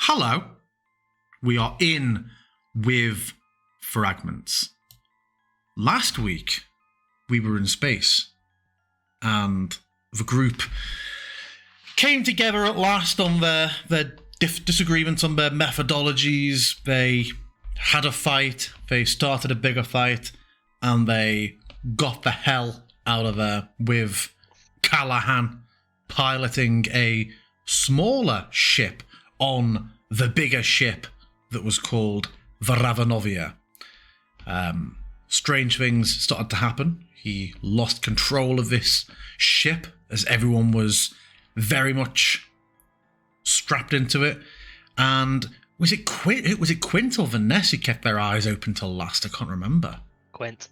Hello. We are in with Fragments. Last week, we were in space, and the group came together at last on their disagreements on their methodologies. They had a fight, they started a bigger fight, and they got the hell out of there with Callahan piloting a smaller ship on the bigger ship that was called the Ravenovia. Strange things started to happen. He lost control of this ship as everyone was very much strapped into it. And was it Quint or Vanessa who kept their eyes open till last? I can't remember. Quint.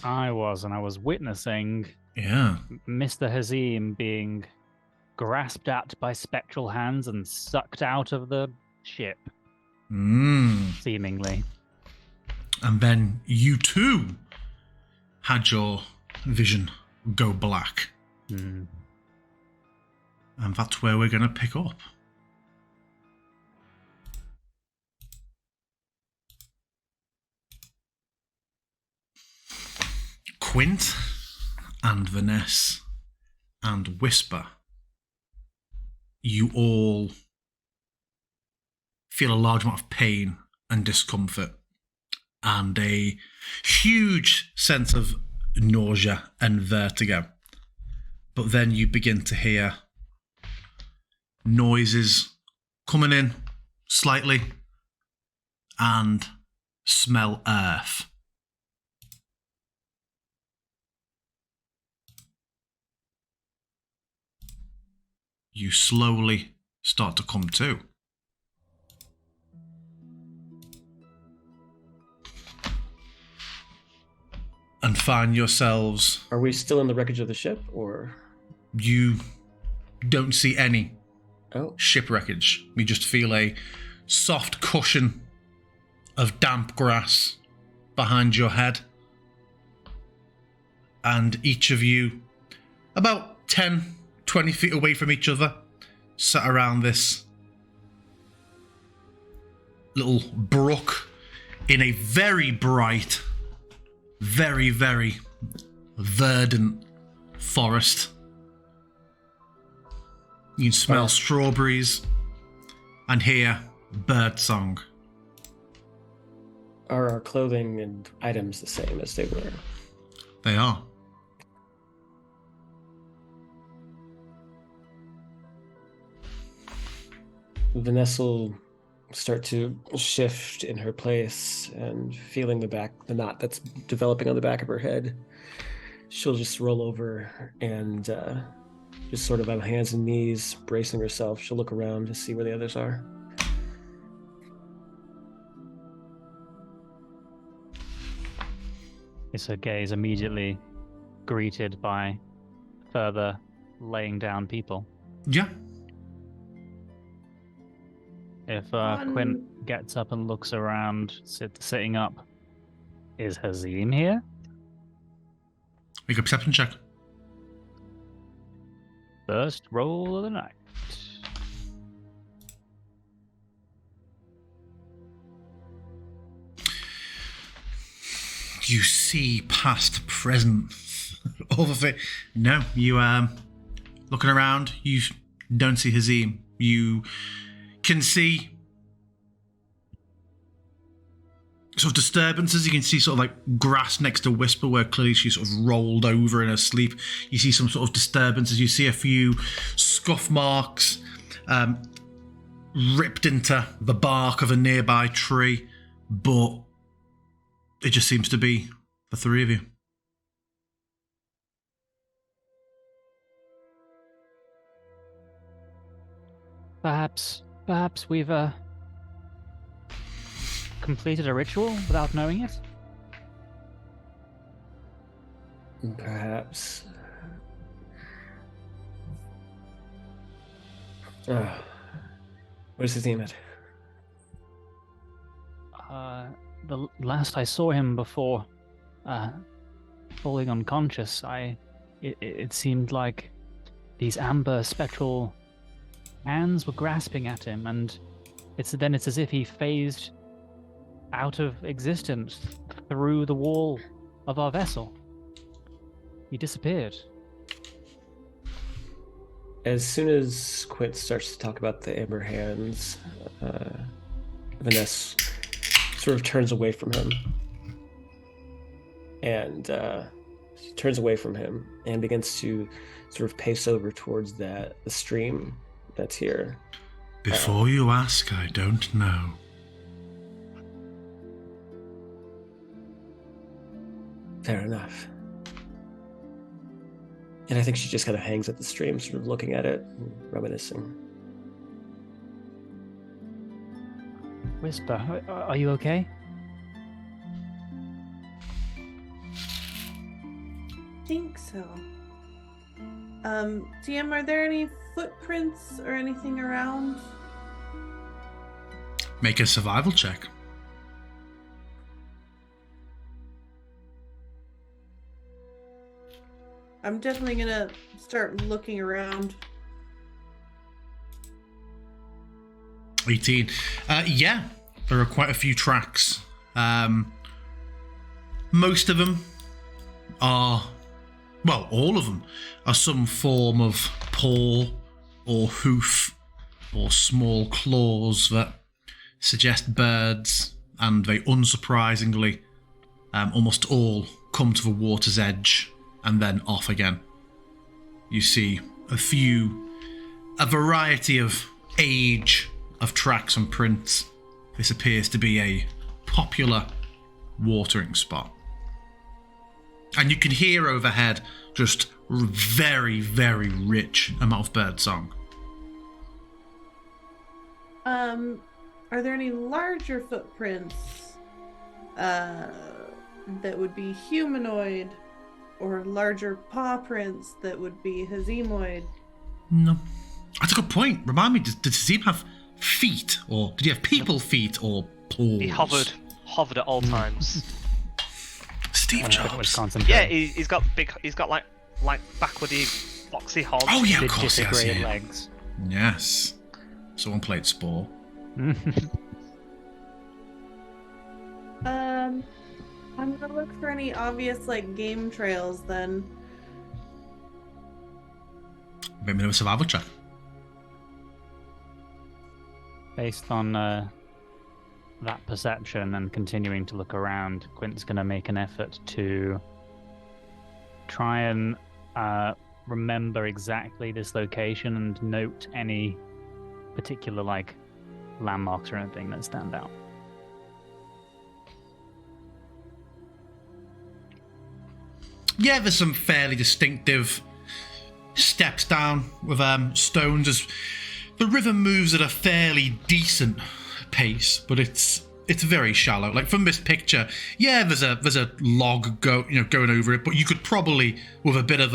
I was witnessing Yeah. Mr. Hazim being grasped at by spectral hands and sucked out of the ship, seemingly. And then you too had your vision go black. And that's where we're going to pick up. Quint and Vanessa and Whisper, you all feel a large amount of pain and discomfort and a huge sense of nausea and vertigo. But then you begin to hear noises coming in slightly and smell earth. You slowly start to come to. And find yourselves... Are we still in the wreckage of the ship, or...? You don't see any Oh. ship wreckage. You just feel a soft cushion of damp grass behind your head. And each of you, about 10, 20 feet away from each other, sat around this little brook in a very bright, very, very verdant forest. You can smell strawberries and hear bird song. Are our clothing and items the same as they were? They are. Vanessa will start to shift in her place, and feeling the knot that's developing on the back of her head, she'll just roll over and just sort of on hands and knees, bracing herself. She'll look around to see where the others are. Is her gaze immediately greeted by further laying down people? Yeah. If Quint gets up and looks around, sitting up, is Hazim here? Make a perception check. First roll of the night. You see past, present, all of it. No, you looking around, you don't see Hazim. You can see sort of disturbances. You can see sort of like grass next to Whisper where clearly she sort of rolled over in her sleep. You see some sort of disturbances. You see a few scuff marks ripped into the bark of a nearby tree, but it just seems to be the three of you. Perhaps we've completed a ritual without knowing it? Perhaps. Where's his name at? The last I saw him before falling unconscious, it seemed like these amber spectral hands were grasping at him, and It's as if he phased out of existence through the wall of our vessel. He disappeared. As soon as Quint starts to talk about the Amber Hands, Vanessa sort of turns away from him. And she turns away from him and begins to sort of pace over towards the stream that's here. Before you ask, I don't know. Fair enough. And I think she just kind of hangs at the stream, sort of looking at it, and reminiscing. Whisper, are you okay? I think so. TM, are there any footprints or anything around? Make a survival check. I'm definitely gonna start looking around. 18. Yeah, there are quite a few tracks. Most of them are, well, all of them are some form of paw or hoof or small claws that suggest birds, and they unsurprisingly almost all come to the water's edge and then off again. You see a variety of age of tracks and prints. This appears to be a popular watering spot. And you can hear overhead just very, very rich amount of bird song. Are there any larger footprints that would be humanoid, or larger paw prints that would be Hazemoid? No. That's a good point. Remind me, did Hazim have feet? Or did he have people feet or paws? He hovered at all times. Steve Jobs. Yeah, he's got like backwardy, foxy hogs. Oh yeah, of course he has. Disintegrated Yeah. legs. Yes. Someone played Spore. I'm gonna look for any obvious game trails then. Maybe a survival check. Based on that perception and continuing to look around, Quint's going to make an effort to try and remember exactly this location and note any particular landmarks or anything that stand out. Yeah, there's some fairly distinctive steps down with stones as the river moves at a fairly decent pace, but it's very shallow. Like from this picture, yeah, there's a log going over it, but you could probably, with a bit of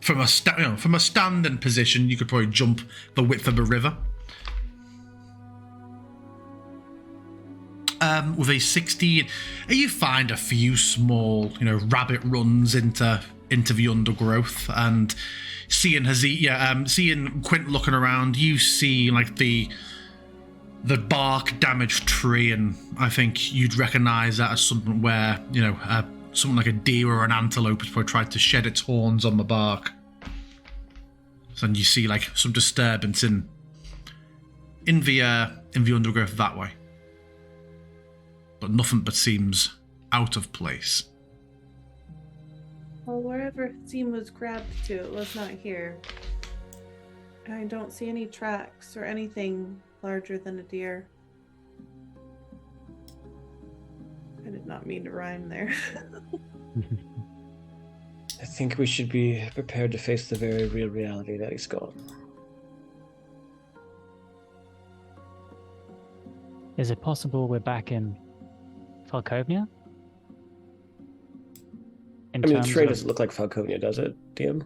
from a standing position, you could probably jump the width of the river. With a 16, you find a few small, rabbit runs into the undergrowth, and seeing Quint looking around, you see the bark damaged tree, and I think you'd recognise that as something where something like a deer or an antelope has probably tried to shed its horns on the bark. So you see some disturbance in the undergrowth that way. But nothing but seems out of place. Well, wherever Hazim was grabbed to, it was not here. I don't see any tracks or anything larger than a deer. I did not mean to rhyme there. I think we should be prepared to face the very real reality that he's gone. Is it possible we're back in Falcovnia? The terrain doesn't look like Falcovnia, does it, DM?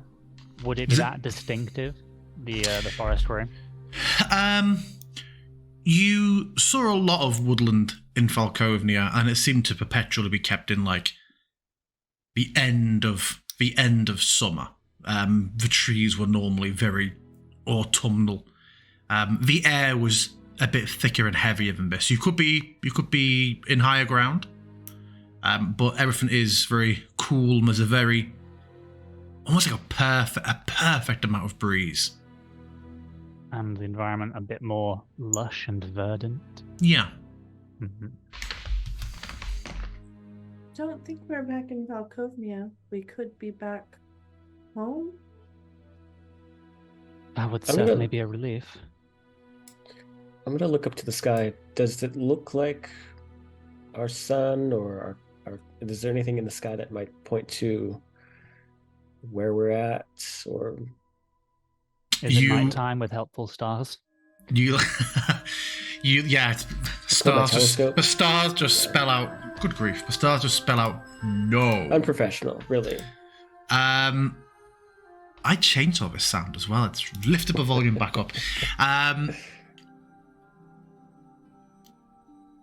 Would it be that distinctive, the forest we're in? You saw a lot of woodland in Falcovnia, and it seemed to perpetually be kept in the end of summer. The trees were normally very autumnal. The air was a bit thicker and heavier than this. You could be in higher ground, but everything is very cool. And there's a very almost like a perfect amount of breeze. And the environment a bit more lush and verdant. Yeah. Mm-hmm. Don't think we're back in Valkovnia. We could be back home. That would I'm gonna- certainly be a relief. I'm gonna look up to the sky. Does it look like our sun, or is there anything in the sky that might point to where we're at? Or Is it nighttime with helpful stars? Yeah, it's, my stars telescope. the stars just spell out. Good grief, the stars just spell out no. unprofessional, really? I changed all this sound as well. It's lifted the volume back up.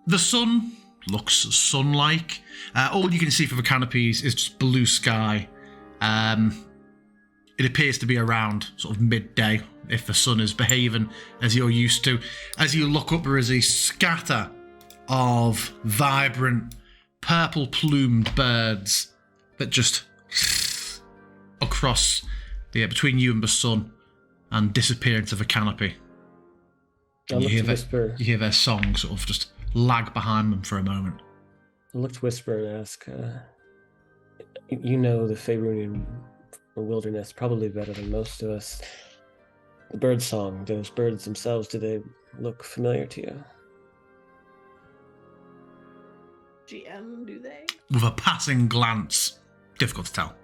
The sun looks sun-like. All you can see for the canopies is just blue sky. It appears to be around sort of midday, if the sun is behaving as you're used to. As you look up, there is a scatter of vibrant, purple-plumed birds that just across between you and the sun and disappear into the canopy. I'll look to whisper. You hear their song sort of just lag behind them for a moment. I'll look to whisper and ask, you know the Faerunian wilderness probably better than most of us. The bird song, those birds themselves, do they look familiar to you? GM, do they? With a passing glance, difficult to tell.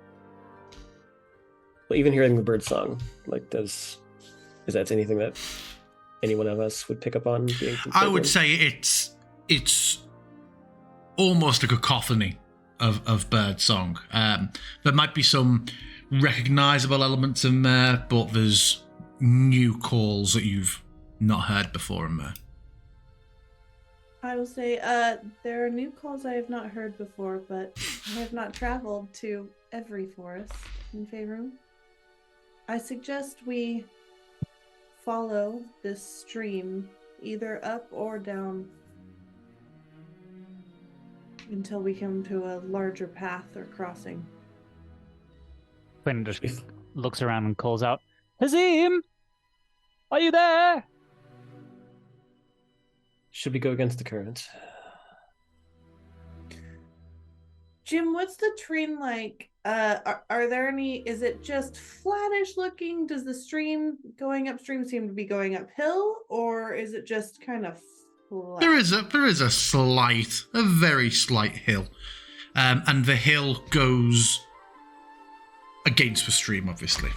Well, even hearing the bird song, like, is that anything that any one of us would pick up on? Being from I would Faerun? say it's almost a cacophony of bird song. There might be some recognizable elements in there, but there's new calls that you've not heard before in there. I will say, there are new calls I have not heard before, but I have not traveled to every forest in Faerun. I suggest we follow this stream, either up or down, until we come to a larger path or crossing. Quinn just looks around and calls out, Hazim! Are you there? Should we go against the current? Jim, what's the terrain like? Are there any? Is it just flattish looking? Does the stream going upstream seem to be going uphill, or is it just kind of flat? There is a very slight hill, and the hill goes against the stream, obviously.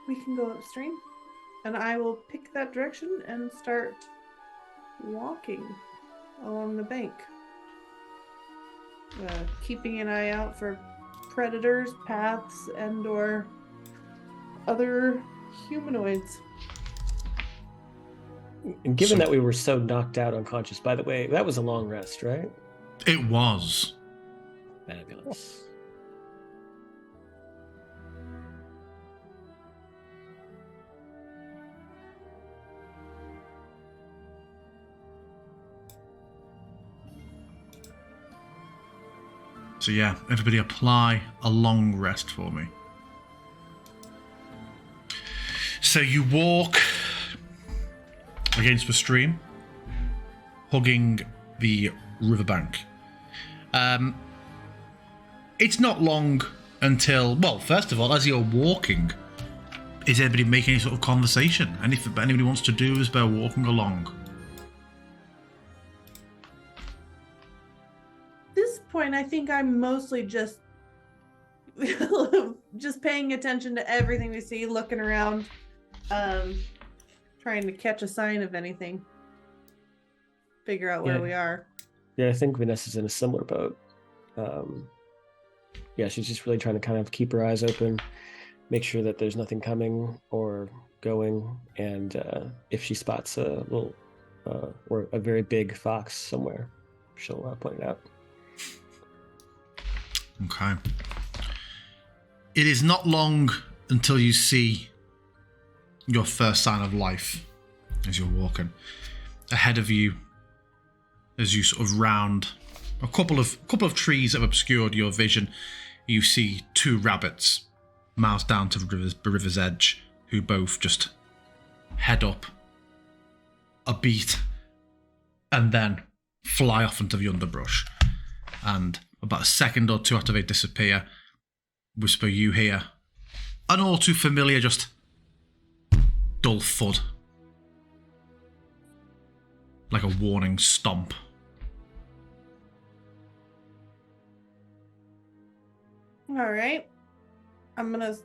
We can go upstream, and I will pick that direction and start walking along the bank. Keeping an eye out for predators, paths, and/or other humanoids. And given that we were so knocked out unconscious, by the way, that was a long rest, right? It was. Fabulous. So yeah, everybody apply a long rest for me. So you walk against the stream, hugging the riverbank. It's not long until, well, first of all, as you're walking, is anybody making any sort of conversation? Anything anybody wants to do as they're walking along? Point, I think I'm mostly just paying attention to everything we see, looking around, trying to catch a sign of anything, figure out where we are. Yeah, I think Vanessa's in a similar boat. Yeah, she's just really trying to kind of keep her eyes open, make sure that there's nothing coming or going, and if she spots a little or a very big fox somewhere, she'll point it out. Okay. It is not long until you see your first sign of life as you're walking. Ahead of you, as you sort of round a couple of trees that have obscured your vision, you see two rabbits miles down to the river's edge, who both just head up a beat and then fly off into the underbrush. And about a second or two after they disappear, Whisper, you hear an all too familiar just dull thud, like a warning stomp. All right. I'm gonna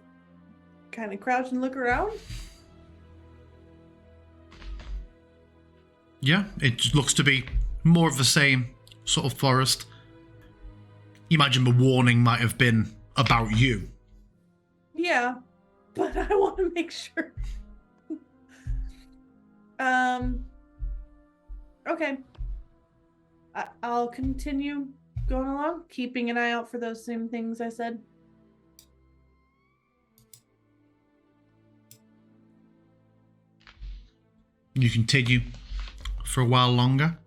kind of crouch and look around. Yeah, it looks to be more of the same sort of forest. You imagine the warning might have been about you. Yeah, but I want to make sure. Okay. I'll continue going along, keeping an eye out for those same things I said. You continue for a while longer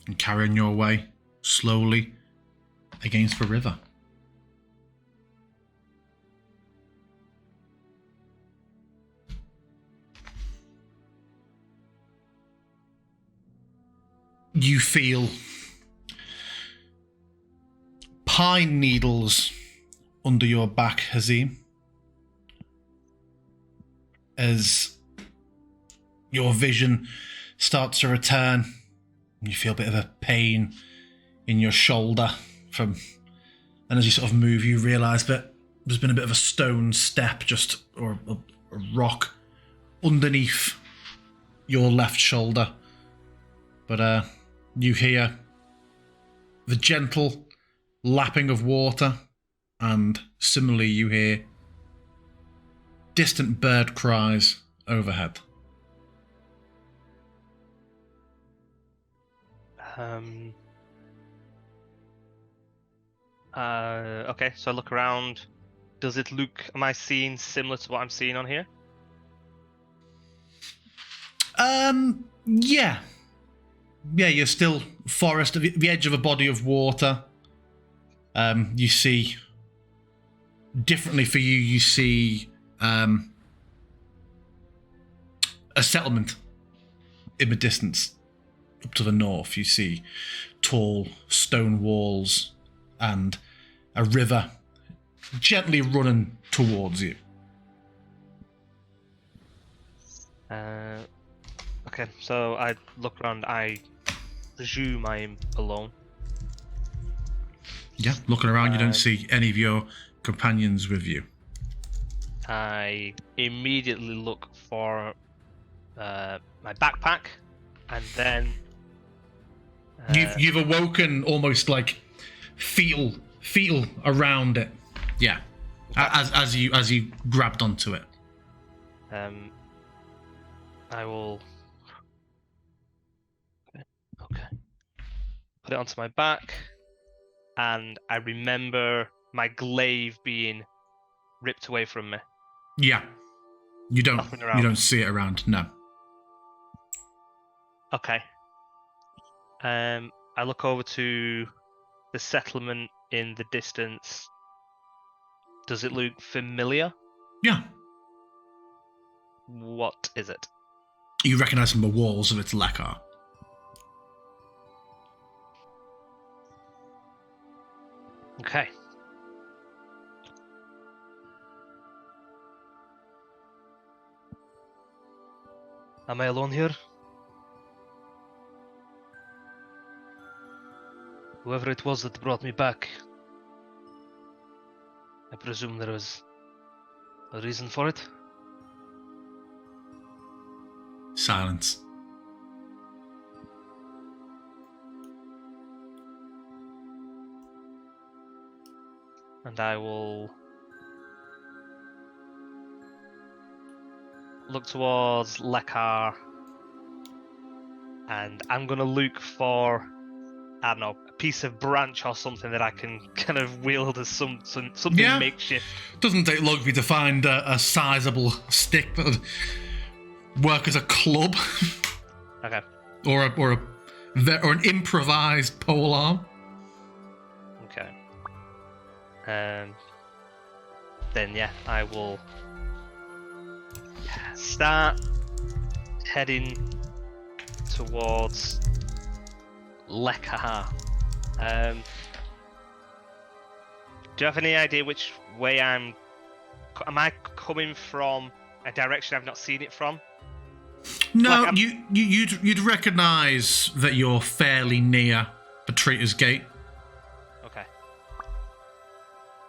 and carry on your way slowly against the river. You feel pine needles under your back, Hazim, as your vision starts to return. You feel a bit of a pain in your shoulder and as you sort of move, you realise that there's been a bit of a stone step or a rock underneath your left shoulder. But you hear the gentle lapping of water, and similarly you hear distant bird cries overhead. Okay, so I look around. Does it look, am I seeing similar to what I'm seeing on here? Yeah. Yeah, you're still forest, the edge of a body of water. You see, differently for you, you see a settlement in the distance. Up to the north, you see tall stone walls and a river gently running towards you. Okay, so I look around. I presume I'm alone. Yeah, looking around, you don't see any of your companions with you. I immediately look for my backpack, and then You've awoken almost like fetal around it. Yeah, as you grabbed onto it. I will. Okay. Put it onto my back, and I remember my glaive being ripped away from me. Yeah, you Nothing around. don't see it around. No. Okay. I look over to the settlement in the distance. Does it look familiar? Yeah. What is it? You recognise from the walls of its lacquer. Okay. Am I alone here? Whoever it was that brought me back, I presume there was a reason for it? Silence. And I will look towards Lekar, and I'm gonna look for, I don't know, piece of branch or something that I can kind of wield as something Yeah. makeshift. Doesn't take long for you to find a sizable stick that would work as a club. Okay. Or an improvised pole arm. Okay. Then yeah, I will start heading towards Lekahar. Do you have any idea which way am I coming from? A direction I've not seen it from? No, Like, you'd recognise that you're fairly near the Traitor's Gate. Okay.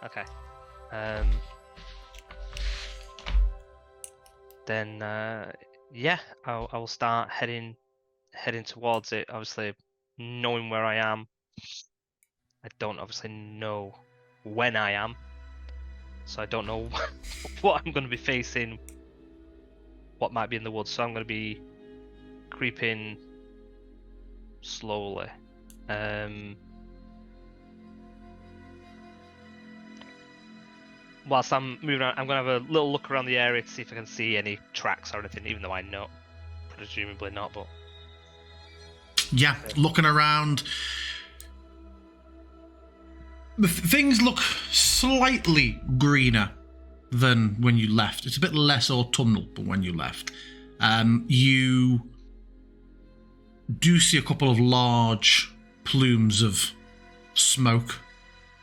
Okay. Then yeah, I will start heading towards it. Obviously, knowing where I am. I don't obviously know when I am, so I don't know what I'm going to be facing. What might be in the woods, so I'm going to be creeping slowly. Whilst I'm moving around, I'm going to have a little look around the area to see if I can see any tracks or anything, even though I know, presumably not, but... Yeah, looking around. Things look slightly greener than when you left. It's a bit less autumnal than when you left. You do see a couple of large plumes of smoke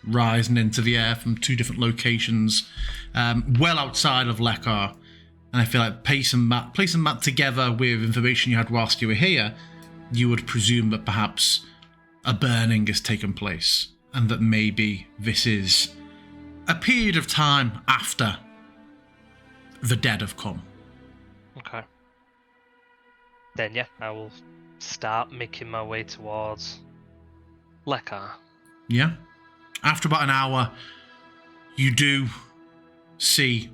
rising into the air from two different locations, well outside of Lekar. And I feel like placing that together with information you had whilst you were here, you would presume that perhaps a burning has taken place, and that maybe this is a period of time after the dead have come. Okay. Then yeah, I will start making my way towards Lekar. Yeah. After about an hour, you do see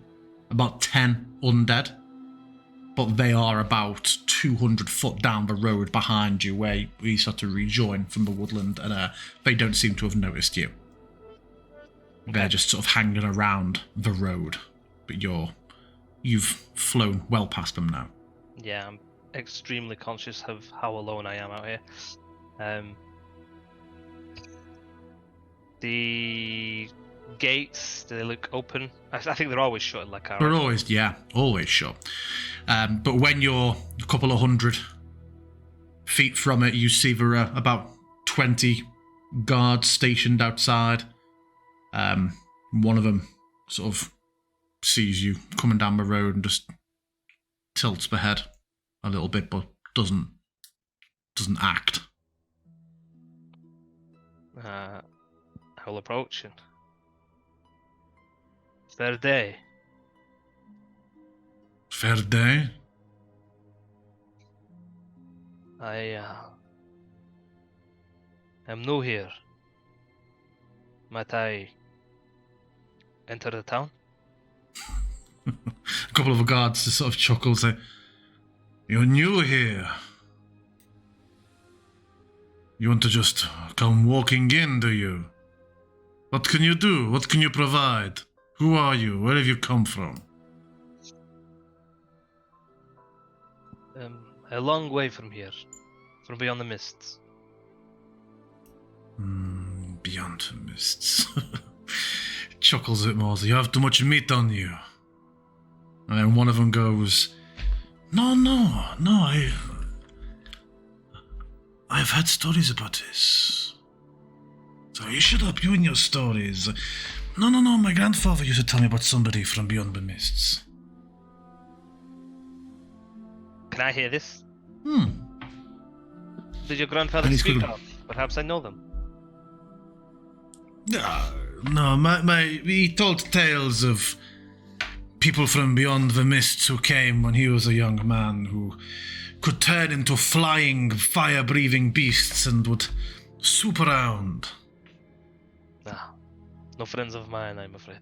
about 10 undead, but they are about 200 foot down the road behind you, where you start to rejoin from the woodland, and they don't seem to have noticed you. They're just sort of hanging around the road, but you've flown well past them now. Yeah, I'm extremely conscious of how alone I am out here. The gates, do they look open? I think they're always shut in Lekar. They're always shut. But when you're a couple of 100 feet from it, you see there are about 20 guards stationed outside. One of them sort of sees you coming down the road and just tilts the head a little bit, but doesn't act. I will approach and... Fair day. Fair day? I am new here. Might I enter the town? A couple of guards just sort of chuckle, say, "You're new here. You want to just come walking in, do you? What can you do? What can you provide? Who are you? Where have you come from?" A long way from here, from beyond the mists. Beyond the mists. Chuckles a bit more. You have too much meat on you. And then one of them goes, No, I've had stories about this. So you shut up, you and your stories. No, my grandfather used to tell me about somebody from beyond the mists. Can I hear this? Hmm. Did your grandfather And he's speak gonna- of? Perhaps I know them. No, he told tales of people from beyond the mists who came when he was a young man, who could turn into flying, fire-breathing beasts and would swoop around. No friends of mine, I'm afraid.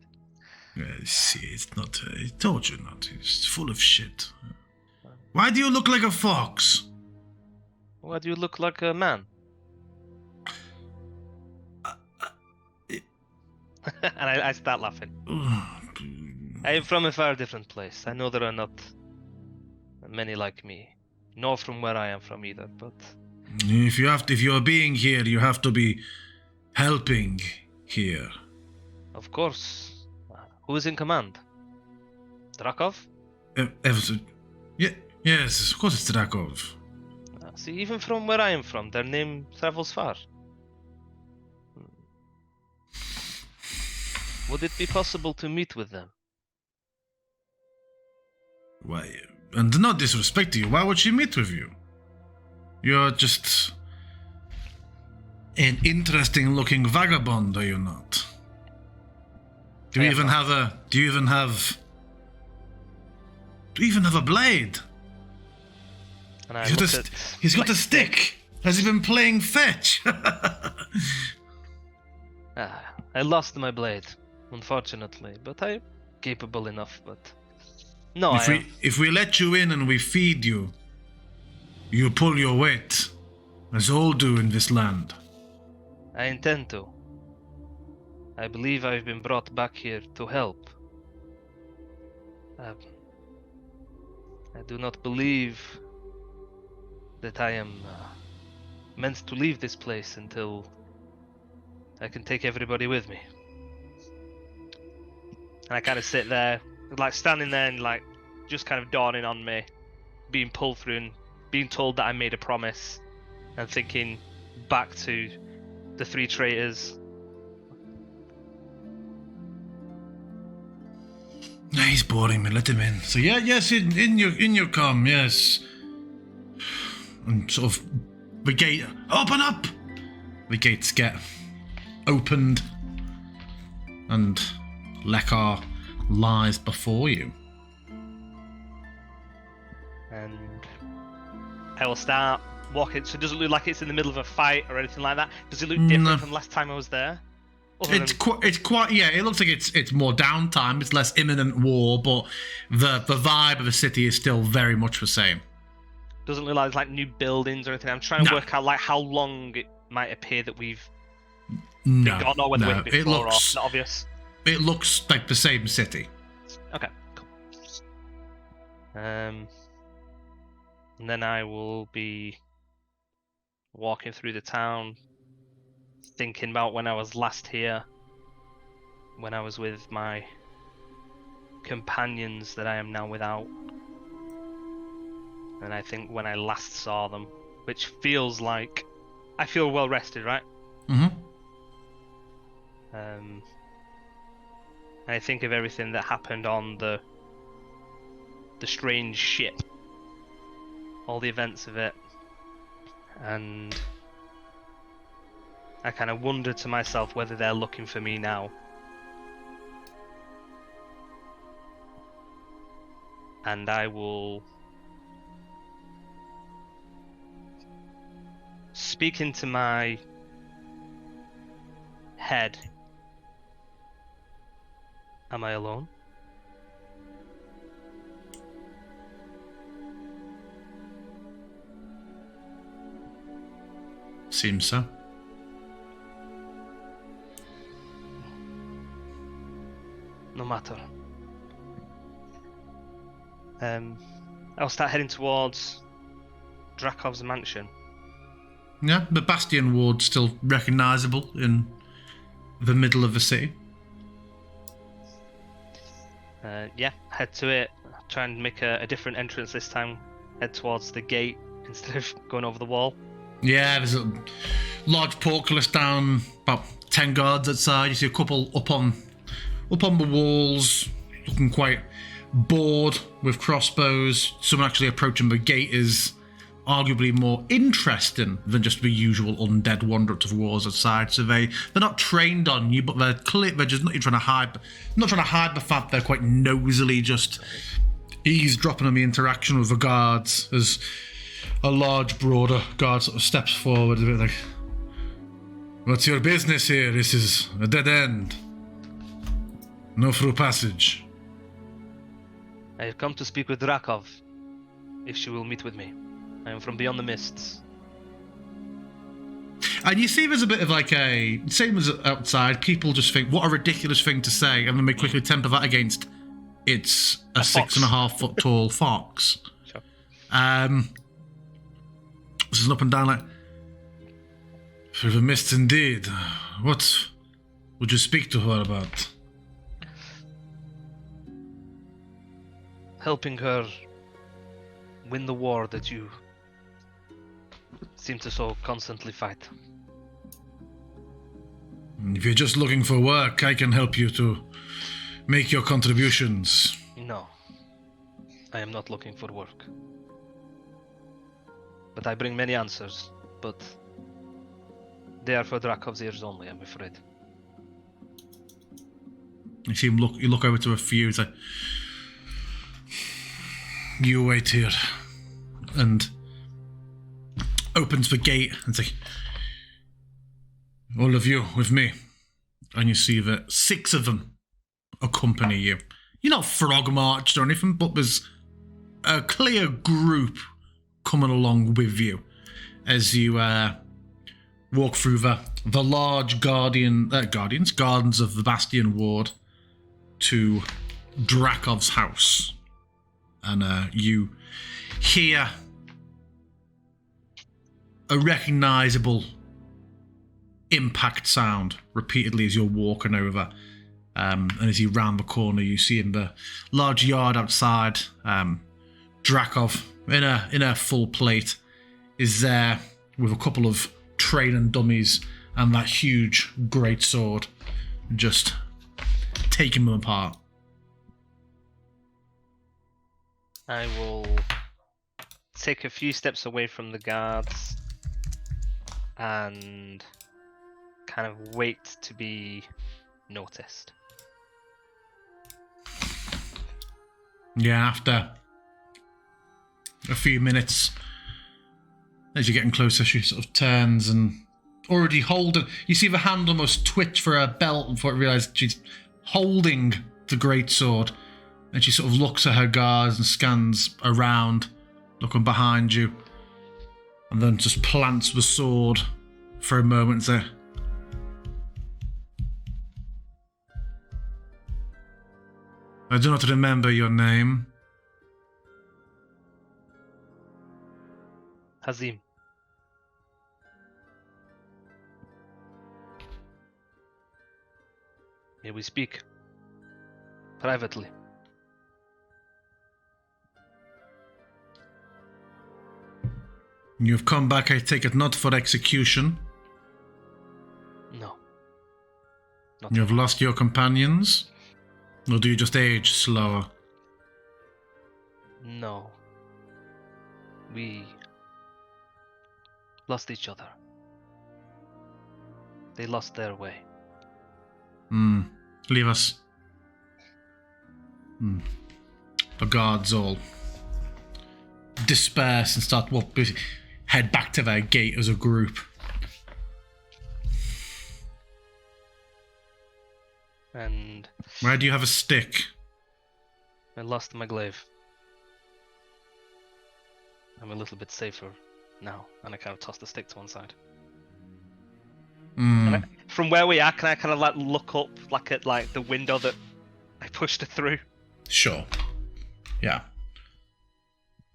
See, it's not... I told you not. It's full of shit. Why do you look like a fox? Why do you look like a man? And I start laughing. I am from a far different place. I know there are not many like me, nor from where I am from either. But If you are being here, you have to be helping here. of course, who is in command? Drakov? Yes, of course it's Drakov. See, even from where I am from, their name travels far. Would it be possible to meet with them? Why? And not disrespect to you, why would she meet with you? You're just an interesting-looking vagabond, are you not? Do you even have a blade? And I He's got a stick. Has he been playing fetch? I lost my blade, unfortunately, but I'm capable enough. But no, if we let you in and we feed you, you pull your weight, as all do in this land. I intend to. I believe I've been brought back here to help. I do not believe that I am meant to leave this place until I can take everybody with me. And I kind of sit there, like standing there and like just kind of dawning on me, being pulled through and being told that I made a promise, and thinking back to the 3 traitors. He's boring me, let him in. So yes, in your come, yes. And sort of the gate, open up! The gates get opened and Lekar lies before you. And I will start walking. So it doesn't look like it's in the middle of a fight or anything like that. Does it look different from last time I was there? It's quite yeah. It looks like it's more downtime. It's less imminent war, but the vibe of the city is still very much the same. Doesn't look like there's like new buildings or anything. I'm trying to work out like how long it might appear that we've been gone, or whether we've been before, or not obvious. It looks like the same city. Okay, cool. And then I will be walking through the town, thinking about when I was last here, when I was with my companions that I am now without. And I think when I last saw them, which feels like I feel well rested, right? Mm-hmm. I think of everything that happened on the strange ship, all the events of it, and I kind of wonder to myself whether they're looking for me now. And I will speak into my head. Am I alone? Seems so. No matter. I'll start heading towards Drakov's mansion. Yeah, the Bastion Ward's still recognisable in the middle of the city. Yeah, head to it. Try and make a different entrance this time. Head towards the gate instead of going over the wall. Yeah, there's a large portcullis down, about 10 guards outside. You see a couple up on the walls, looking quite bored with crossbows. Someone actually approaching the gate is arguably more interesting than just the usual undead wander up to the walls outside. So they're not trained on you, but they're just not trying to hide the fact they're quite nosily just eavesdropping on the interaction with the guards as a large, broader guard sort of steps forward a bit like, "What's your business here? This is a dead end. No through passage." I have come to speak with Drakov, if she will meet with me. I am from beyond the mists. And you see there's a bit of like a... Same as outside, people just think, what a ridiculous thing to say, and then they quickly temper that against it's a fox. 6.5 foot tall fox. Sure. This is up and down like... Through the mist indeed. What would you speak to her about? Helping her win the war that you seem to so constantly fight. If you're just looking for work, I can help you to make your contributions. No, I am not looking for work. But I bring many answers, but they are for Drakov's ears only, I'm afraid. You see him look. You look over to a few. It's like, you wait here, and opens the gate and say, all of you with me. And you see that 6 of them accompany you. You're not frog marched or anything, but there's a clear group coming along with you as you walk through the large gardens of the Bastion Ward to Drakov's house. And you hear a recognizable impact sound repeatedly as you're walking over. And as you round the corner, you see in the large yard outside, Drakov, in a full plate, is there with a couple of training dummies and that huge great sword, just taking them apart. I will take a few steps away from the guards and kind of wait to be noticed. Yeah, after a few minutes, as you're getting closer, she sort of turns and already holding... You see the hand almost twitch for her belt before it realised she's holding the greatsword. And she sort of looks at her guards and scans around, looking behind you. And then just plants the sword for a moment and says, I do not remember your name. Hazim. May we speak privately? You have come back, I take it, not for execution. No. Not You have lost your companions? Or do you just age slower? No. We lost each other. They lost their way. Leave us. The guards all disperse and start head back to their gate as a group. And Where do you have a stick? I lost my glaive. I'm a little bit safer now, and I kind of toss the stick to one side. And from where we are, can I kind of like look up like at like the window that I pushed her through? Sure. Yeah.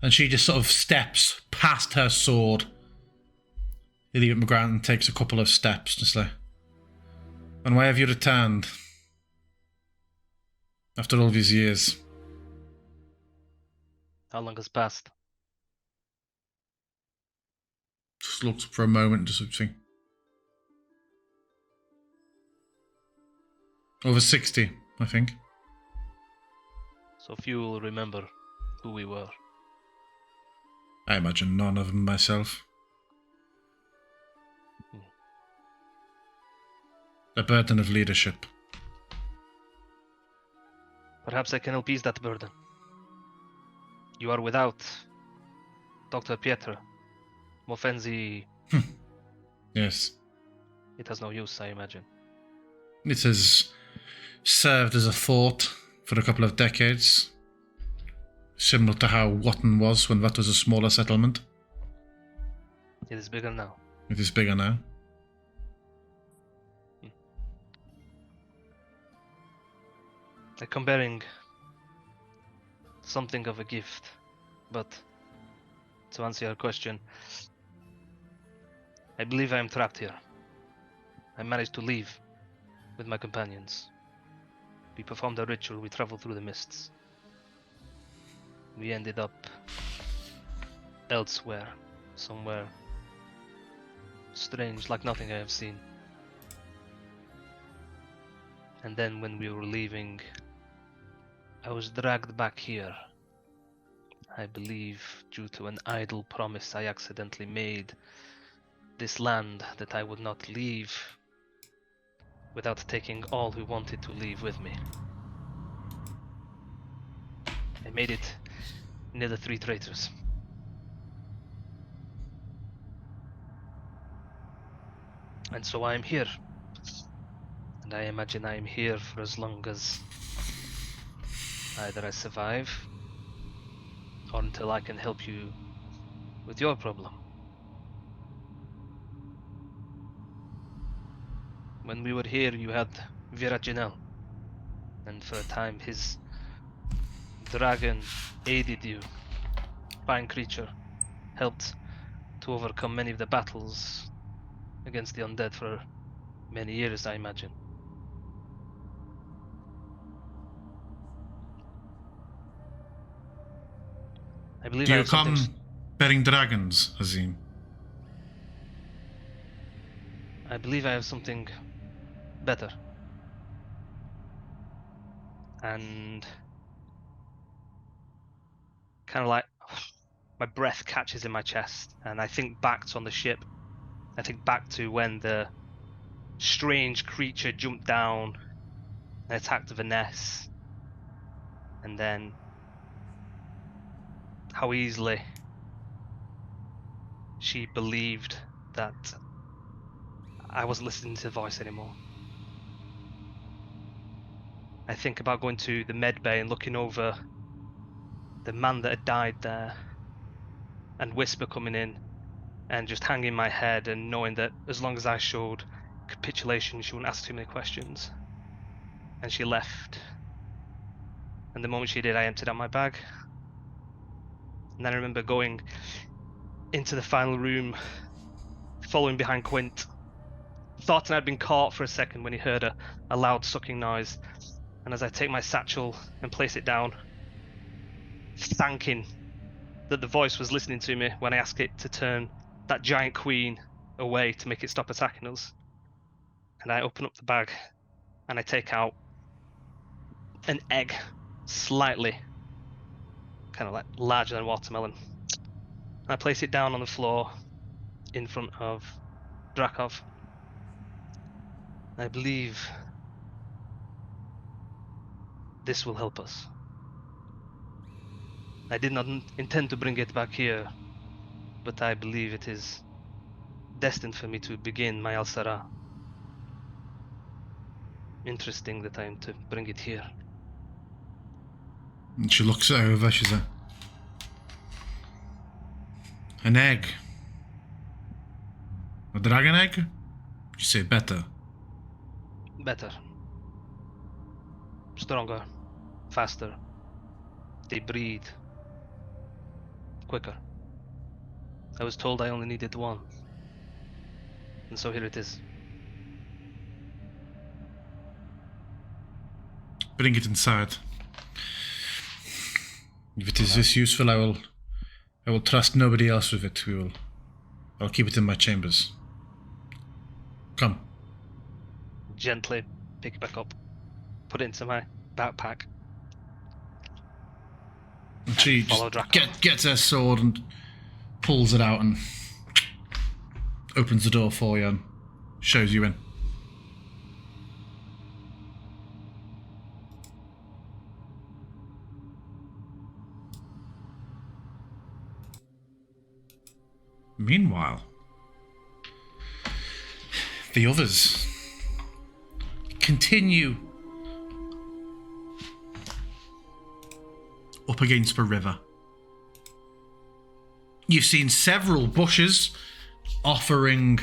And she just sort of steps past her sword. You leave it on the ground and takes a couple of steps, just like. And why have you returned? After all these years. How long has passed? Just looks for a moment, just sort of think. Over 60, I think. So few will remember who we were. I imagine none of them myself. The burden of leadership. Perhaps I can help ease that burden. You are without Dr. Pietra. Mofenzi. Yes. It has no use, I imagine. It has served as a fort for a couple of decades. Similar to how Watton was when that was a smaller settlement. It is bigger now. It is bigger now. I come bearing something of a gift, but to answer your question, I believe I am trapped here. I managed to leave with my companions. We performed a ritual, we traveled through the mists. We ended up elsewhere, somewhere strange, like nothing I have seen. And then when we were leaving, I was dragged back here. I believe due to an idle promise I accidentally made this land that I would not leave without taking all who wanted to leave with me. I made it near the three traitors. And so I am here. And I imagine I am here for as long as either I survive or until I can help you with your problem. When we were here, you had Viraginel, and for a time his dragon aided you. Fine creature, helped to overcome many of the battles against the undead for many years, I imagine. I believe Do I you have something. come bearing dragons, Azim? I believe I have something better. And kind of like my breath catches in my chest, and I think back to on the ship. I think back to when the strange creature jumped down and attacked Vanessa, and then how easily she believed that I wasn't listening to the voice anymore. I think about going to the med bay and looking over the man that had died there, and Whisper coming in and just hanging my head and knowing that as long as I showed capitulation, she wouldn't ask too many questions. And she left. And the moment she did, I emptied out my bag. And then I remember going into the final room, following behind Quint. Thought I'd been caught for a second when he heard a loud sucking noise. And as I take my satchel and place it down, thanking that the voice was listening to me when I asked it to turn that giant queen away to make it stop attacking us. And I open up the bag and I take out an egg, slightly kind of like larger than a watermelon. And I place it down on the floor in front of Drakov. I believe this will help us. I did not intend to bring it back here, but I believe it is destined for me to begin my Al-Sara. Interesting that I am to bring it here. And she looks it over, she says, an egg. A dragon egg? You say better. Better. Stronger. Faster. They breed quicker. I was told I only needed one. And so here it is. Bring it inside. If it is this useful, I will trust nobody else with it. I'll keep it in my chambers. Come. Gently pick it back up. Put it into my backpack. And she Follow just Draco. gets her sword and pulls it out and opens the door for you and shows you in. Meanwhile, the others continue up against the river. You've seen several bushes offering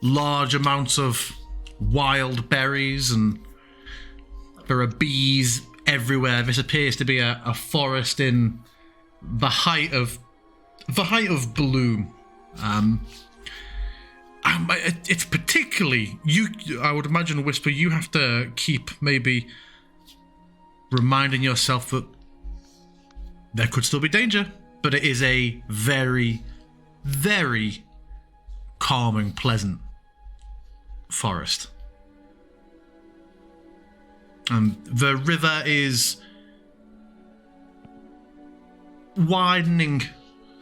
large amounts of wild berries, and there are bees everywhere. This appears to be a forest in the height of bloom. It's particularly you. I would imagine, Whisper, you have to keep maybe reminding yourself that there could still be danger, but it is a very, very calming, pleasant forest. And the river is widening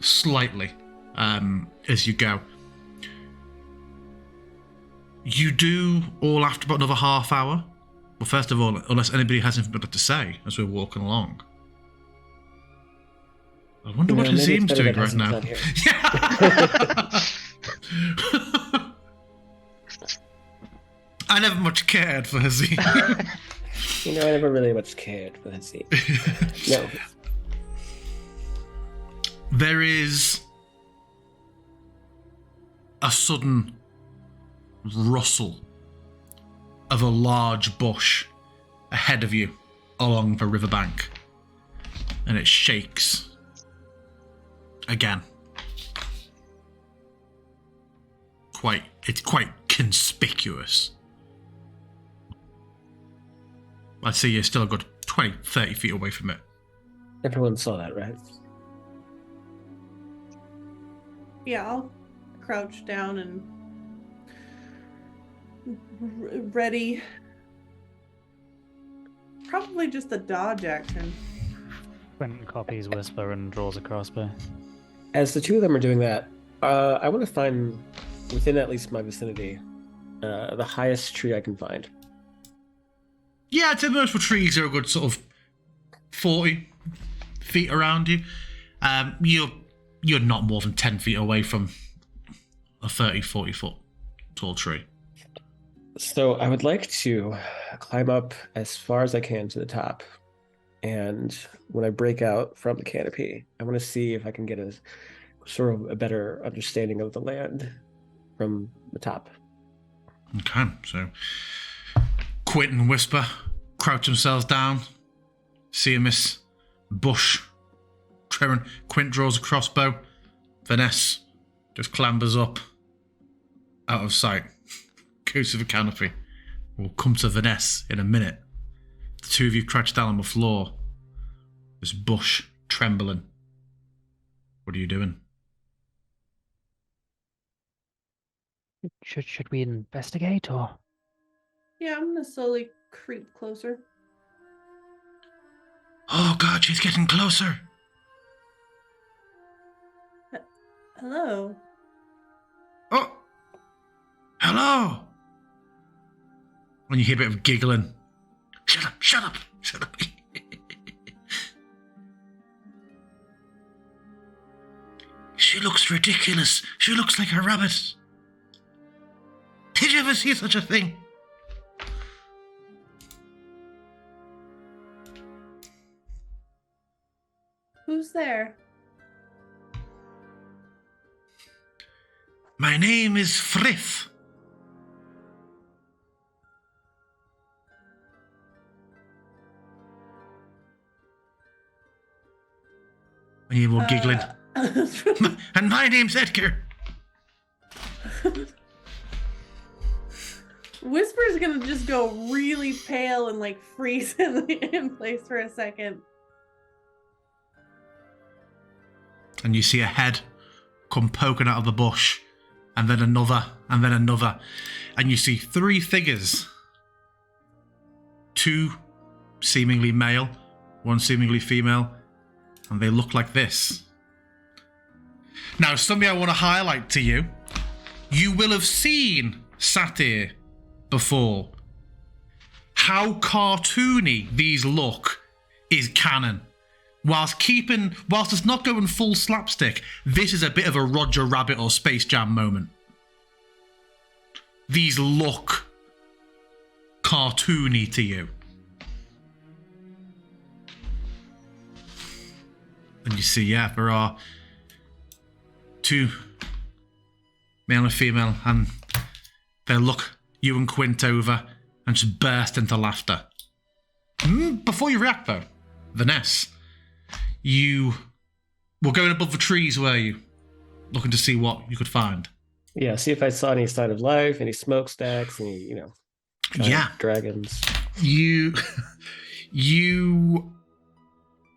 slightly as you go. You do all after about another half hour. Well, first of all, unless anybody has anything better to say as we're walking along. I wonder what Hazim's doing right now. Yeah. I never much cared for Hazim. I never really much cared for Hazim. No. There is a sudden rustle of a large bush ahead of you along the riverbank, and it shakes again. It's quite conspicuous. I'd say you're still a good 20, 30 feet away from it. Everyone saw that, right? Yeah, I'll crouch down and ready. Probably just a dodge action. Quentin copies Whisper and draws a crossbow. As the two of them are doing that, I want to find, within at least my vicinity, the highest tree I can find. Yeah, I'd say most of the trees are a good sort of 40 feet around you. You're not more than 10 feet away from a 30, 40 foot tall tree. So I would like to climb up as far as I can to the top. And when I break out from the canopy, I want to see if I can get a sort of a better understanding of the land from the top. Okay, so Quentin and Whisper crouch themselves down. See this bush. Quint draws a crossbow. Vanessa just clambers up out of sight. Goes to the canopy. We'll come to Vanessa in a minute. The two of you crouch down on the floor. This bush trembling. What are you doing? Should we investigate or? Yeah, I'm gonna slowly creep closer. Oh God, she's getting closer. Hello. Oh, hello. When you hear a bit of giggling. Shut up, shut up, shut up. She looks ridiculous. She looks like a rabbit. Did you ever see such a thing? Who's there? My name is Frith. And you were giggling. And my name's Edgar. Whisper's gonna just go really pale and like freeze in place for a second. And you see a head come poking out of the bush, and then another, and then another. And you see three figures. Two seemingly male, one seemingly female, and they look like this. Now, something I want to highlight to you. You will have seen Satyr before. How cartoony these look is canon. Whilst it's not going full slapstick, this is a bit of a Roger Rabbit or Space Jam moment. These look cartoony to you. And you see, yeah, there are two, male and female, and they look you and Quint over and just burst into laughter. Before you react, though, Vanessa, you were going above the trees, were you? Looking to see what you could find. Yeah, see if I saw any sign of life, any smokestacks, any, giant dragons. You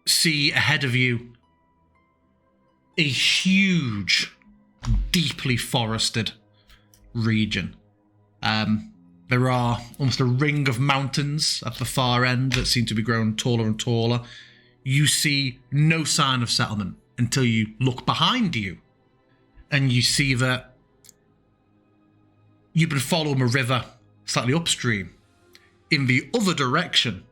see ahead of you a huge, deeply forested region. There are almost a ring of mountains at the far end that seem to be growing taller and taller. You see no sign of settlement until you look behind you, and you see that you've been following a river slightly upstream. In the other direction,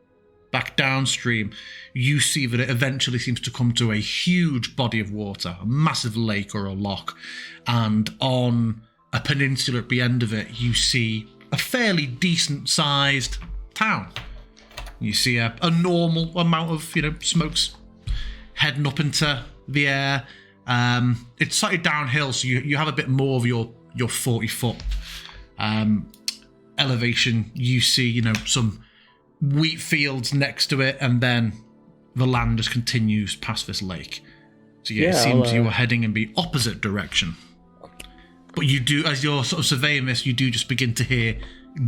back downstream, you see that it eventually seems to come to a huge body of water, a massive lake or a loch, and on a peninsula at the end of it, you see a fairly decent-sized town. You see a normal amount of, smokes heading up into the air. It's slightly downhill, so you have a bit more of your 40-foot elevation. You see, some wheat fields next to it, and then the land just continues past this lake. So it seems you are heading in the opposite direction. But you do, as you're sort of surveying this, you do just begin to hear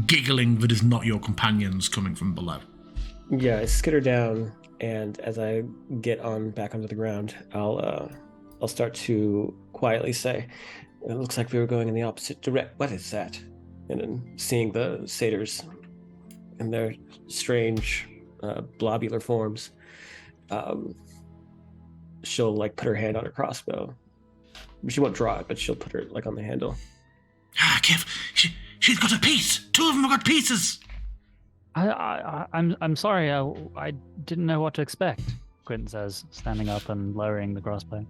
giggling that is not your companions coming from below. Yeah, I skitter down, and as I get back onto the ground, I'll start to quietly say, "It looks like we were going in the opposite direction. What is that?" And then seeing the satyrs in their strange blobular forms, she'll put her hand on her crossbow. She won't draw it, but she'll put her on the handle. Kev, she's got a piece. Two of them have got pieces. I'm sorry. I didn't know what to expect. Quentin says, standing up and lowering the crossbow.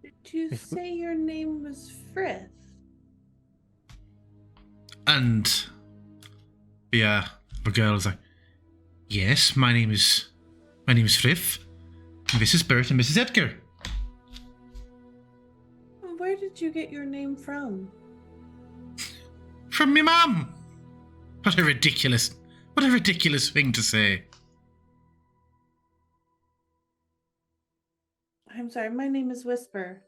Did you say your name was Frith? And the girl is like, "Yes, my name is Frith. This is Bert and Mrs. Edgar." Where did you get your name from? From me mum. What a ridiculous thing to say. I'm sorry, my name is Whisper.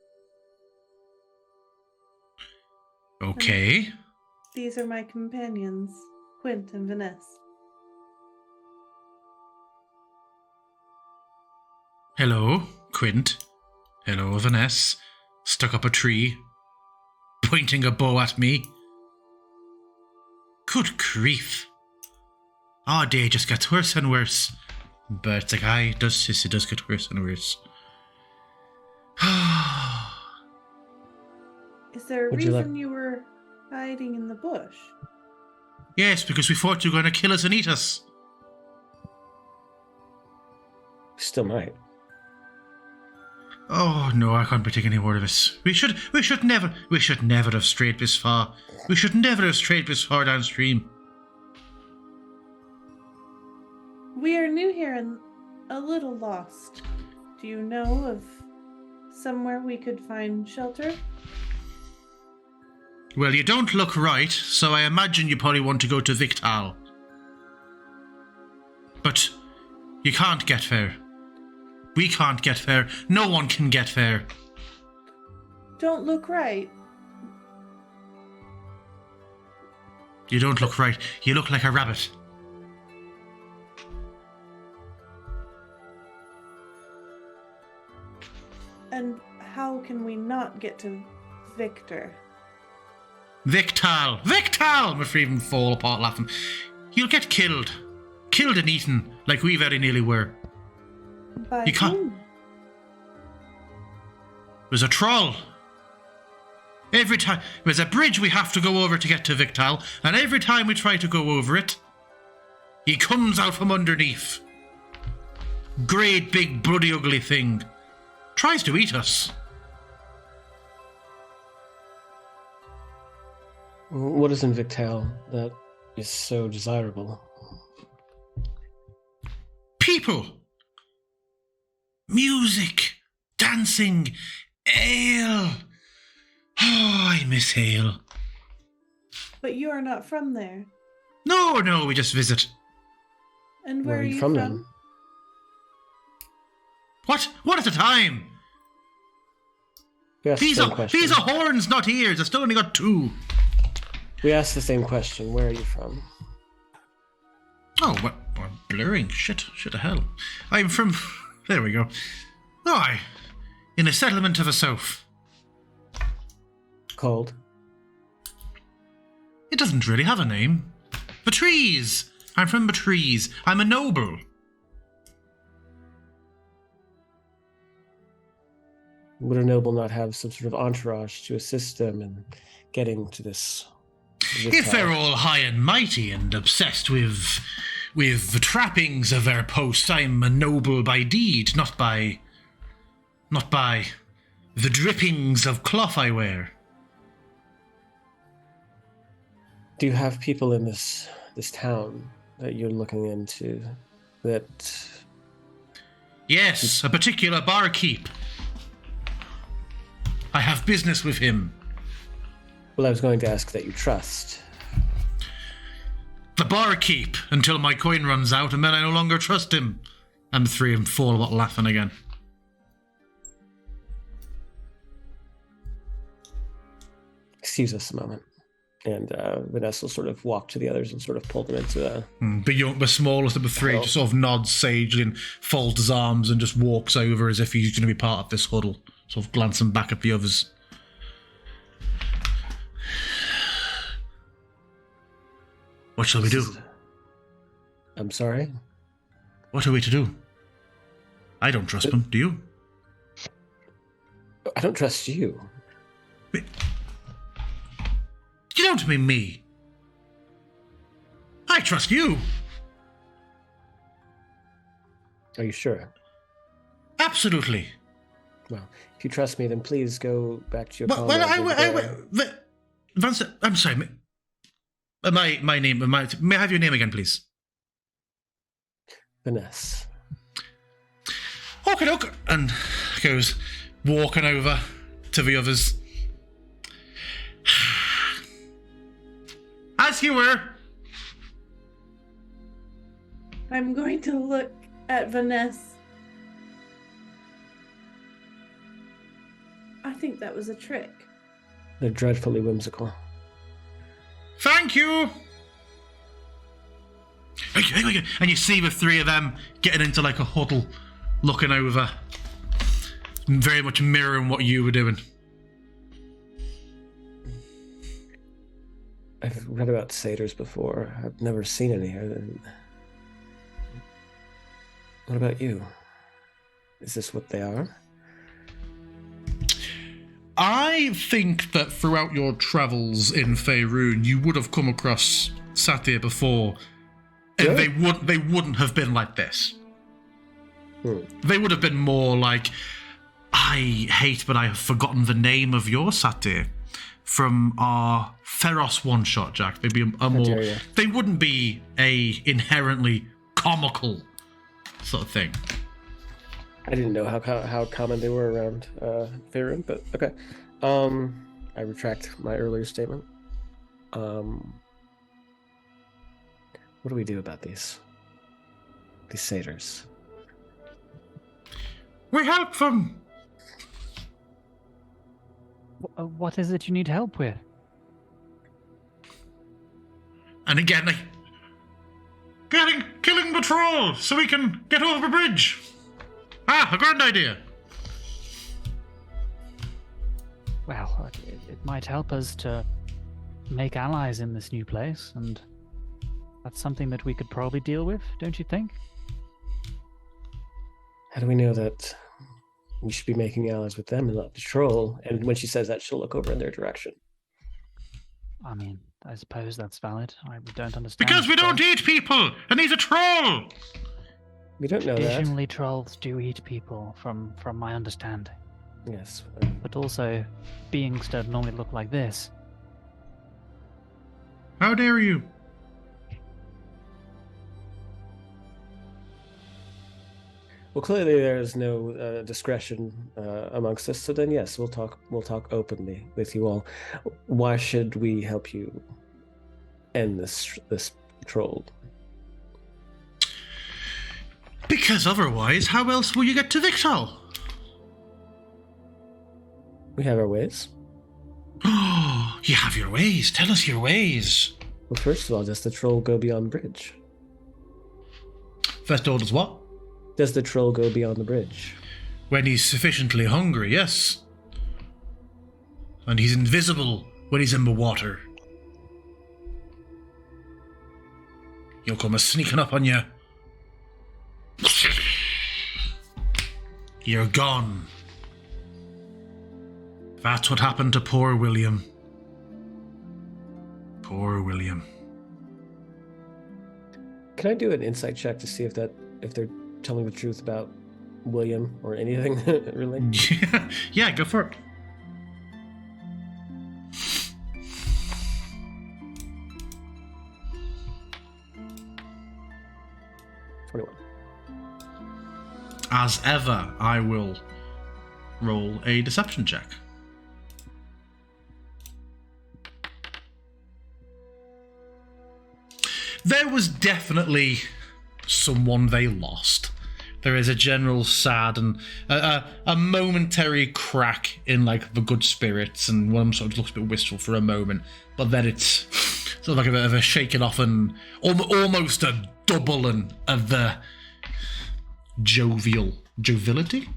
Okay. These are my companions, Quint and Vanessa. Hello, Quint. Hello, Vanessa. Stuck up a tree, pointing a bow at me. Good grief. Our day just gets worse and worse. Bert's like, it does get worse and worse. Is there a Would you reason you were hiding in the bush? Yes, because we thought you were going to kill us and eat us. Still might. Oh no, I can't be taking any more of this. We should never have strayed this far. We should never have strayed this far downstream. We are new here and a little lost. Do you know of somewhere we could find shelter? Well, you don't look right, so I imagine you probably want to go to Victal. But you can't get there. We can't get there. No one can get there. Don't look right. You don't look right. You look like a rabbit. And how can we not get to Victor? Victal! Mafreeven fall apart laughing. You'll get killed. Killed and eaten, like we very nearly were. By You can't- whom? There's a troll. Every time there's a bridge we have to go over to get to Victal, and every time we try to go over it, he comes out from underneath. Great big bloody ugly thing. Tries to eat us. What is in Victal that is so desirable? People. Music. Dancing. Ale. Oh, I miss ale. But you are not from there. No, we just visit. And where are you from from? then? What? What at a time? We asked the same question. These are horns, not ears. I still only got 2. We asked the same question. Where are you from? Oh, what? I'm blurring. Shit to hell. I'm from... There we go. Aye. In a settlement of a south. Called? It doesn't really have a name. Betreze. I'm from Betreze. I'm a noble. Would a noble not have some sort of entourage to assist them in getting to this? If they're all high and mighty and obsessed with the trappings of their post, I'm a noble by deed, not by the drippings of cloth I wear. Do you have people in this town that you're looking into that... Yes, a particular barkeep. I have business with him. Well, I was going to ask that you trust. The barkeep, until my coin runs out, and then I no longer trust him. And the 3 and 4 about laughing again. Excuse us a moment. And Vanessa will sort of walk to the others and sort of pull them into a... The smallest of the 3 just sort of nods sagely and folds his arms and just walks over as if he's going to be part of this huddle, sort of glancing back at the others. What shall we do? I'm sorry? What are we to do? I don't trust them. Do you? I don't trust you. You don't mean me. I trust you. Are you sure? Absolutely. Well, if you trust me, then please go back to your comrade. I'm sorry. My name. May I have your name again, please? Vanessa. Okay. And goes walking over to the others. As you were. I'm going to look at Vanessa. I think that was a trick. They're dreadfully whimsical. Thank you. And you see the 3 of them getting into like a huddle, looking over, very much mirroring what you were doing. I've read about satyrs before. I've never seen any. What about you? Is this what they are? I think that throughout your travels in Faerun, you would have come across satyr before, and they wouldn't have been like this. They would have been more like, I hate, but I have forgotten the name of your satyr from our Feros one-shot, Jack. They'd be a more... They wouldn't be a inherently comical sort of thing. I didn't know how common they were around Faerun, but okay. I retract my earlier statement. What do we do about these satyrs? We help them. What is it you need help with? And again, killing the troll so we can get over the bridge. A grand idea. Well, it might help us to make allies in this new place, and that's something that we could probably deal with, don't you think? How do we know that we should be making allies with them and not the troll? And when she says that, she'll look over in their direction. I mean, I suppose that's valid. I don't understand. Because we don't eat people, and he's a troll. We don't know that. Traditionally, trolls do eat people, from my understanding. Yes. But also, beings don't normally look like this. How dare you? Well, clearly there is no discretion amongst us. So then, yes, we'll talk openly with you all. Why should we help you end this troll? Because otherwise, how else will you get to Victal? We have our ways. Oh, you have your ways. Tell us your ways. Well, first of all, does the troll go beyond the bridge? First order's what? Does the troll go beyond the bridge? When he's sufficiently hungry, yes. And he's invisible when he's in the water. He'll come sneaking up on you. You're gone. That's what happened to poor William. Poor William. Can I do an insight check to see if they're telling the truth about William or anything really? Yeah, go for it. As ever, I will roll a deception check. There was definitely someone they lost. There is a general sad and a momentary crack in like the good spirits, and one sort of looks a bit wistful for a moment, but then it's sort of like a bit of a shaking off and almost a doubling of the joviality.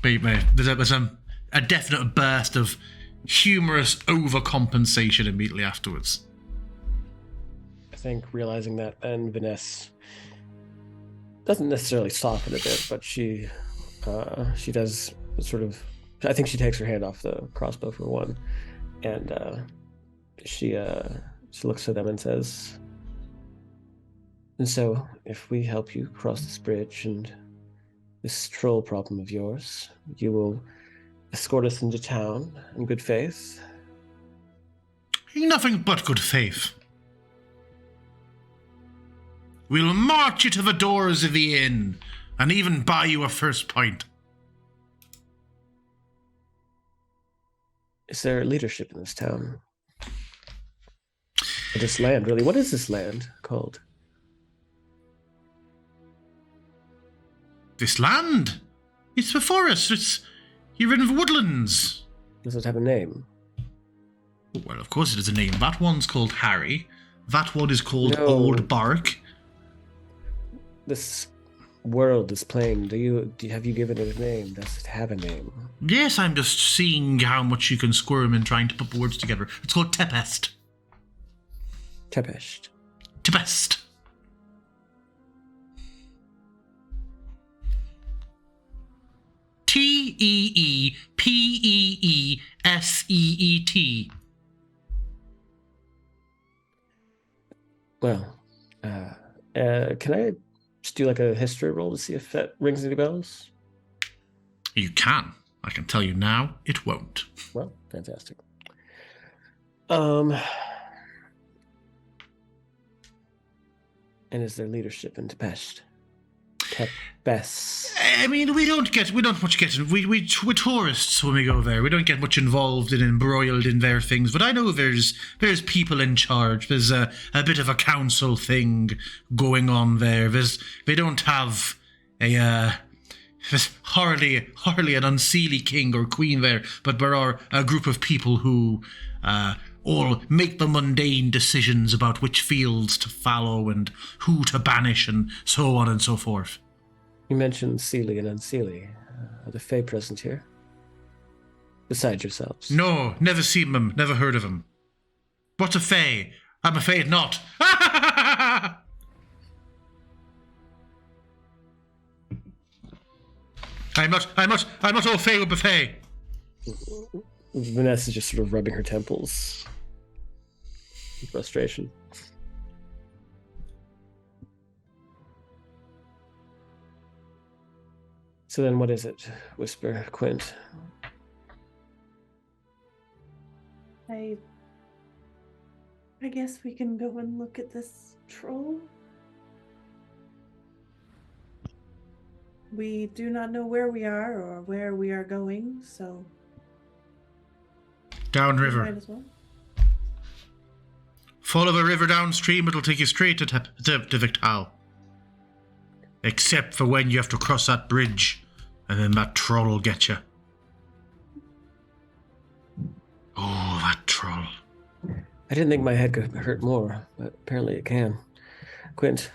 But there's a definite burst of humorous overcompensation immediately afterwards. I think realizing that, then Vanessa doesn't necessarily soften a bit, but she does sort of. I think she takes her hand off the crossbow for one, and she looks at them and says, "And so, if we help you cross this bridge and this troll problem of yours, you will escort us into town in good faith." Nothing but good faith. We'll march you to the doors of the inn, and even buy you a first pint. Is there leadership in this town? Or this land, really? What is this land called? This land? It's the forest. You're in the woodlands. Does it have a name? Well, of course it has a name. That one's called Harry. That one is called No. Old Bark. This world, this plane, have you given it a name? Does it have a name? Yes, I'm just seeing how much you can squirm in trying to put the words together. It's called Tempest. Tempest. Tempest. Teepeeseet. Well, can I just do like a history roll to see if that rings any bells? You can. I can tell you now, it won't. Well, fantastic. And is there leadership in Tempest? Tempest. I mean, we don't much get. We're tourists when we go there. We don't get much involved and embroiled in their things. But I know there's people in charge. There's a bit of a council thing going on there. They don't have there's hardly an unseelie king or queen there, but there are a group of people who all make the mundane decisions about which fields to fallow and who to banish and so on and so forth. You mentioned Seelie and Unseelie. Are the Fae present here? Besides yourselves? No, never seen them, never heard of them. What's a Fae? I'm afraid not. I'm not all Fae with the Fae. Vanessa's just sort of rubbing her temples in frustration. So then what is it? Whisper, Quint. I guess we can go and look at this troll. We do not know where we are or where we are going, so Downriver. might as well. Follow the river downstream, it'll take you straight to Victal. Except for when you have to cross that bridge, and then that troll will get you. Oh, that troll. I didn't think my head could hurt more, but apparently it can. Quint.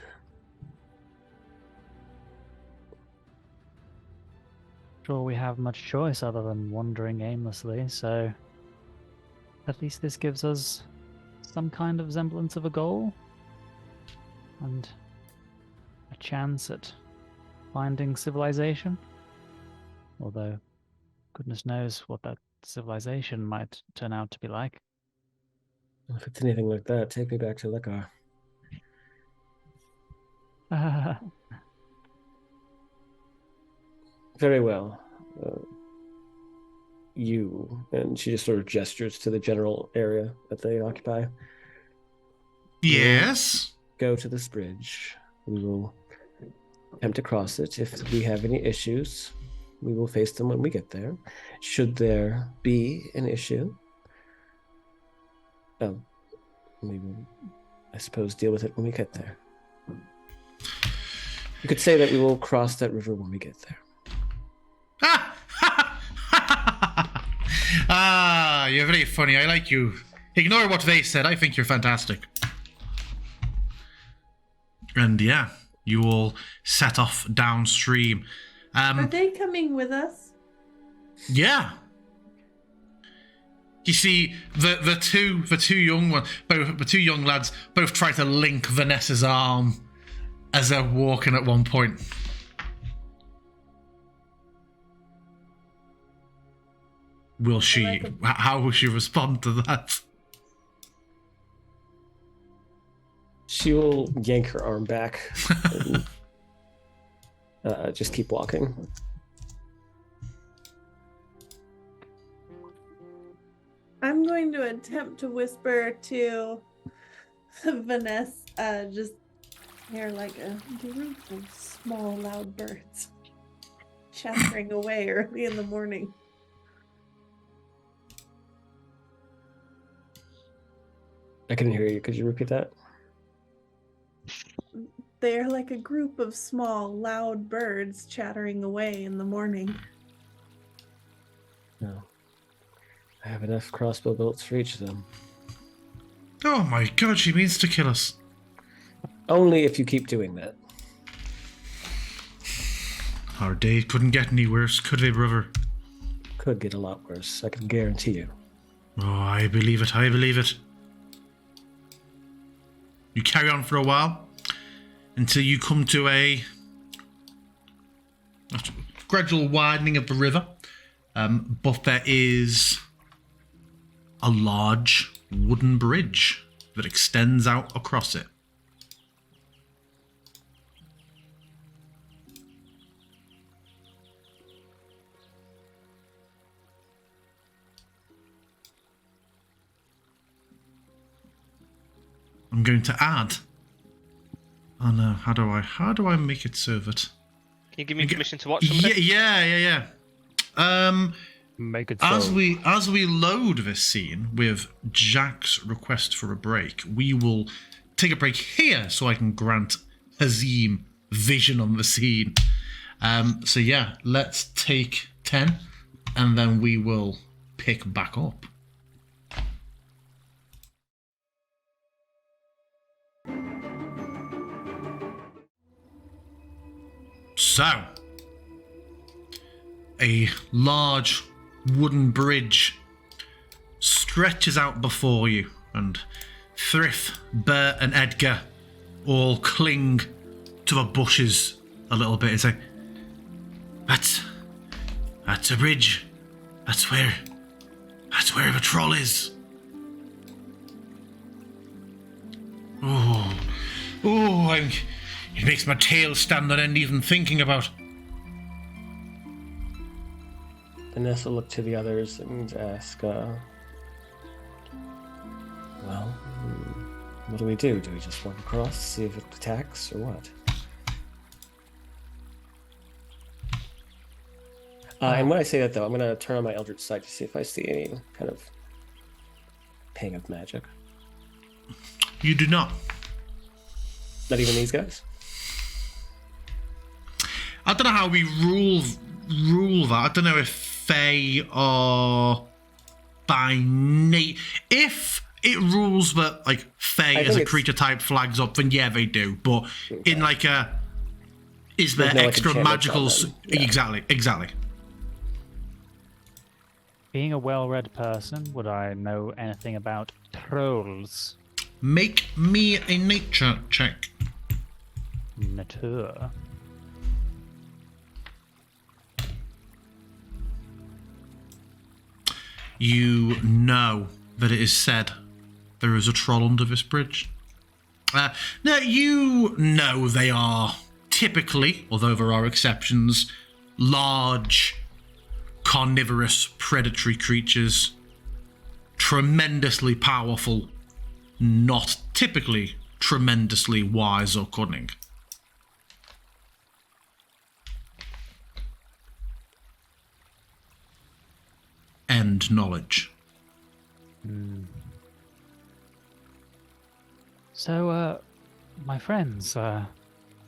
Sure, we have much choice other than wandering aimlessly, so at least this gives us some kind of semblance of a goal and a chance at finding civilization. Although, goodness knows what that civilization might turn out to be like. If it's anything like that, take me back to Lekar. Very well. You, and she just sort of gestures to the general area that they occupy. Yes? Go to this bridge. We will attempt to cross it. If we have any issues, we will face them when we get there. Should there be an issue, we will, I suppose, deal with it when we get there. You could say that we will cross that river when we get there. Ah, you're very funny. I like you. Ignore what they said. I think you're fantastic. And yeah, you all set off downstream. Are they coming with us? Yeah. You see, the two young lads both try to link Vanessa's arm as they're walking at one point. Will she? How will she respond to that? She will yank her arm back and just keep walking. I'm going to attempt to whisper to Vanessa, just they're like a group of small, loud birds chattering away early in the morning. I couldn't hear you. Could you repeat that? They're like a group of small, loud birds chattering away in the morning. No. I have enough crossbow bolts for each of them. Oh my god, she means to kill us. Only if you keep doing that. Our day couldn't get any worse, could they, brother? Could get a lot worse, I can guarantee you. Oh, I believe it, I believe it. You carry on for a while until you come to a gradual widening of the river. But there is a large wooden bridge that extends out across it. I'm going to add. Oh no! How do I make it so that? Can you give me permission to watch somebody? Yeah. Make it As so. we load this scene with Jack's request for a break, we will take a break here so I can grant Hazim vision on the scene. So yeah, let's take 10, and then we will pick back up. So, a large wooden bridge stretches out before you, and Thrift, Bert, and Edgar all cling to the bushes a little bit and say, That's a bridge. That's where the troll is. It makes my tail stand on end even thinking about. Vanessa looked to the others and asked, what do we do? Do we just walk across, see if it attacks, or what? And when I say that, though, I'm going to turn on my Eldritch Sight to see if I see any kind of ping of magic. You do not. Not even these guys? don't know how we rule that. I don't know if Fae are by name. If it rules that like Fae as a creature type flags up, then yeah, they do. But in like a, is there extra magical? Yeah. Exactly. Being a well-read person, would I know anything about trolls? Make me a nature check. Nature. You know that it is said there is a troll under this bridge. Now, you know they are typically, although there are exceptions, large, carnivorous, predatory creatures, tremendously powerful, not typically tremendously wise or cunning. End knowledge. So, my friends,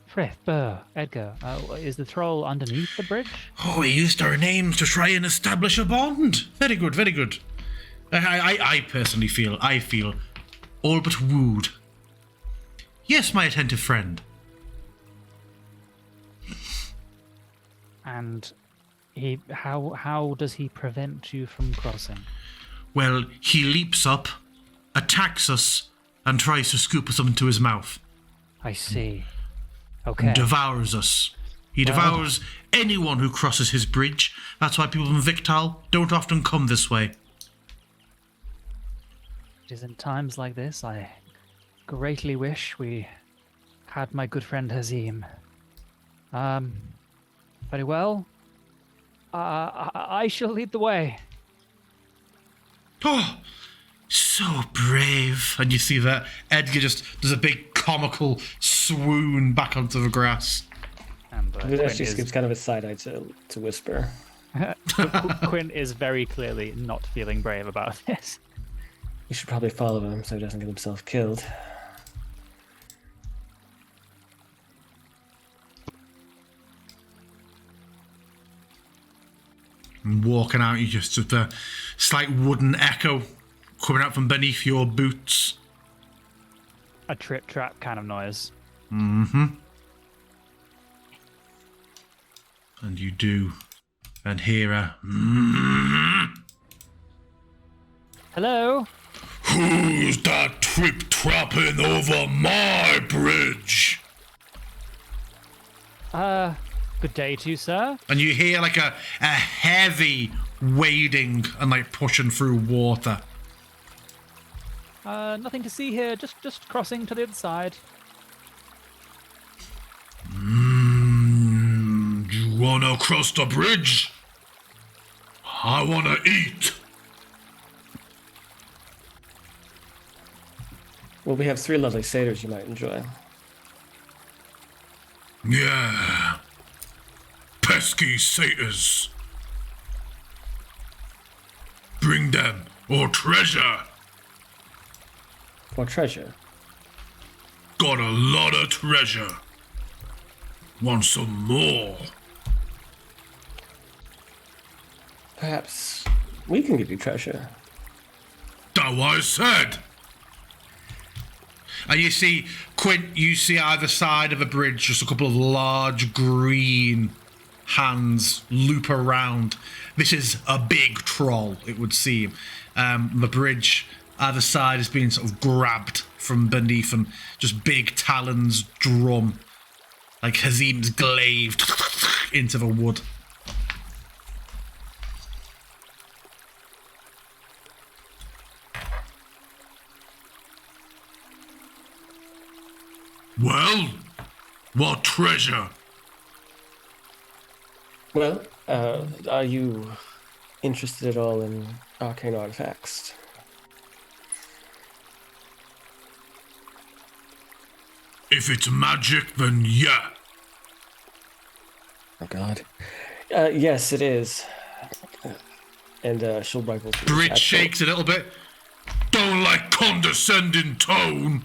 Frith, Burr, Edgar, is the troll underneath the bridge? Oh, we used our names to try and establish a bond. Very good, very good. I personally feel all but wooed. Yes, my attentive friend. And how does he prevent you from crossing? Well, he leaps up, attacks us, and tries to scoop us up into his mouth. I see. Okay. Devours us. He devours anyone who crosses his bridge. That's why people from Victal don't often come this way. It is in times like this I greatly wish we had my good friend Hazim. Very well. I shall lead the way. Oh, so brave. And you see that Edgar just does a big comical swoon back onto the grass. And It actually gives kind of a side eye to whisper. Quinn is very clearly not feeling brave about this. You should probably follow him so he doesn't get himself killed. And walking out, you just have the slight wooden echo coming out from beneath your boots. A trip trap kind of noise. Mm-hmm. And you do. And hear a... Hello? Who's that trip-trapping over my bridge? Good day to you, sir. And you hear like a heavy wading and like pushing through water. Nothing to see here, just crossing to the other side. Do you wanna cross the bridge? I wanna eat. Well, we have 3 lovely satyrs you might enjoy. Yeah. Pesky satyrs. Bring them, or treasure. What treasure? Got a lot of treasure. Want some more? Perhaps we can give you treasure. That what I said. And you see, Quint, you see either side of the bridge just a couple of large green hands loop around. This is a big troll, it would seem. The bridge either side is being sort of grabbed from beneath and just big talons drum. Like Hazim's glaved into the wood. Well, what treasure? Well, are you interested at all in arcane artifacts? If it's magic, then yeah. Oh God. Yes, it is. And she'll rifle. Bridge shakes a little bit. Don't like condescending tone.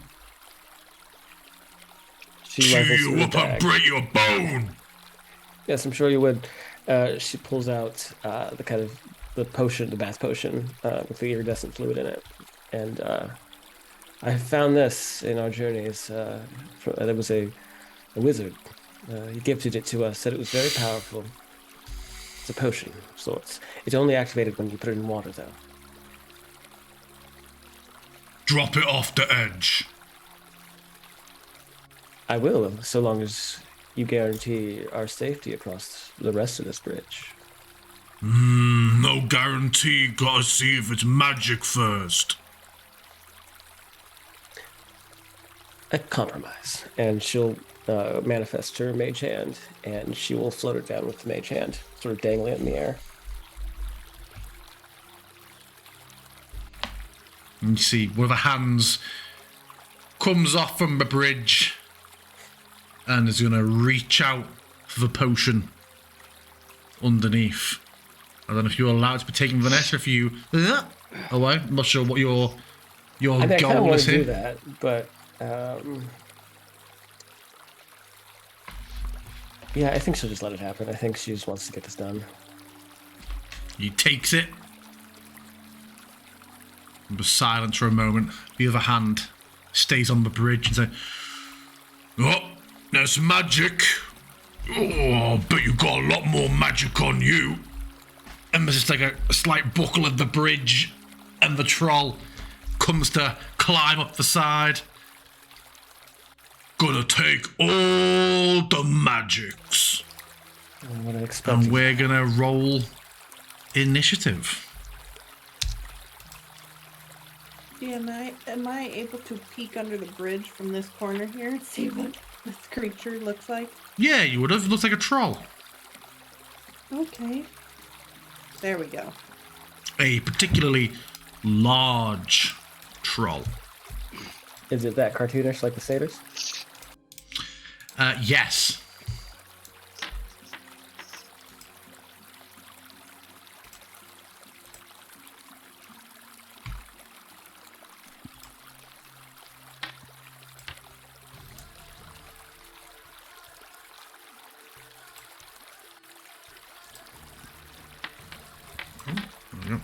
She Chew rifles you through the up and bag. break your bone. Yes, I'm sure you would. She pulls out the potion, the bath potion, with the iridescent fluid in it, and I found this in our journeys. There was a wizard. He gifted it to us. Said it was very powerful. It's a potion of sorts. It's only activated when you put it in water, though. Drop it off the edge. I will, so long as you guarantee our safety across the rest of this bridge. No guarantee. Gotta see if it's magic first. A compromise. And she'll manifest her mage hand, and she will float it down with the mage hand, sort of dangling it in the air. And you see one of the hands comes off from the bridge and is going to reach out for the potion underneath. I don't know if you're allowed to be taking Vanessa, if you... away. I'm not sure what your I kind of goal want is to do here. that, but yeah, I think she'll just let it happen. I think she just wants to get this done. He takes it. And was silent for a moment. The other hand stays on the bridge and says, "Oh, that's magic. Oh, but you got a lot more magic on you." And there's just like a slight buckle of the bridge, and the troll comes to climb up the side. Gonna take all the magics. What I expect. And we're gonna roll initiative. Yeah, am I able to peek under the bridge from this corner here and see what this creature looks like? Yeah, you would have. Looks like a troll. Okay. There we go. A particularly large troll. Is it that cartoonish like the satyrs? Yes. Yep.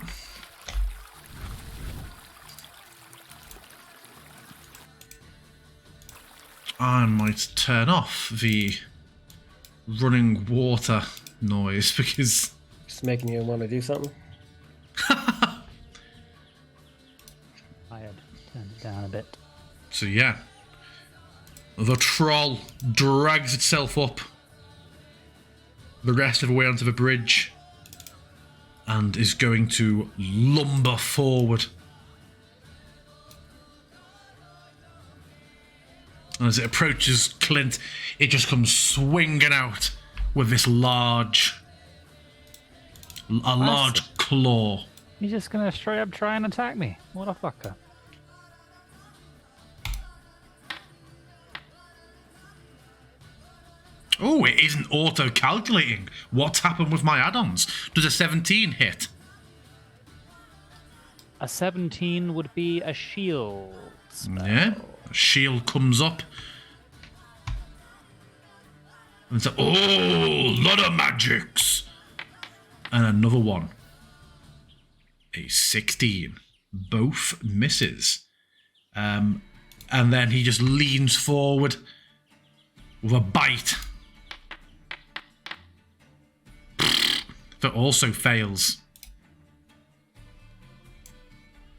I might turn off the running water noise because Just making you want to do something? I had turned it down a bit. so yeah. The troll drags itself up the rest of the way onto the bridge and is going to lumber forward. And as it approaches Clint, it just comes swinging out with this large claw. He's just gonna straight up try and attack me. What a fucker. Oh, it isn't auto-calculating. What's happened with my add-ons? Does a 17 hit? A 17 would be a shield spell. Yeah. A shield comes up. And it's like, oh, lot of magics. And another one. A 16. Both misses. And then he just leans forward with a bite. That also fails.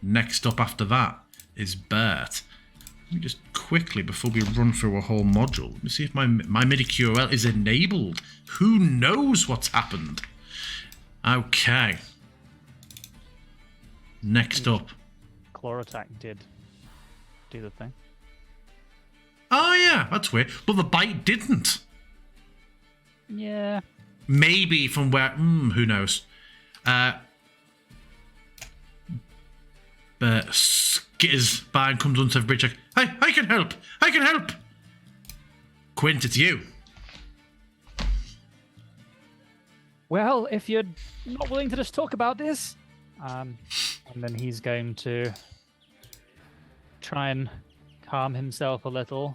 Next up after that is Bert. Let me just quickly, before we run through a whole module, let me see if my MIDI QOL is enabled. Who knows what's happened? Okay. Next up. Claw attack did do the thing. Oh yeah, that's weird. But the bite didn't. Yeah. Maybe from where... who knows? But skitters by and comes onto the bridge like, "Hey, I can help! I can help!" Quint, it's you. Well, if you're not willing to just talk about this, and then he's going to try and calm himself a little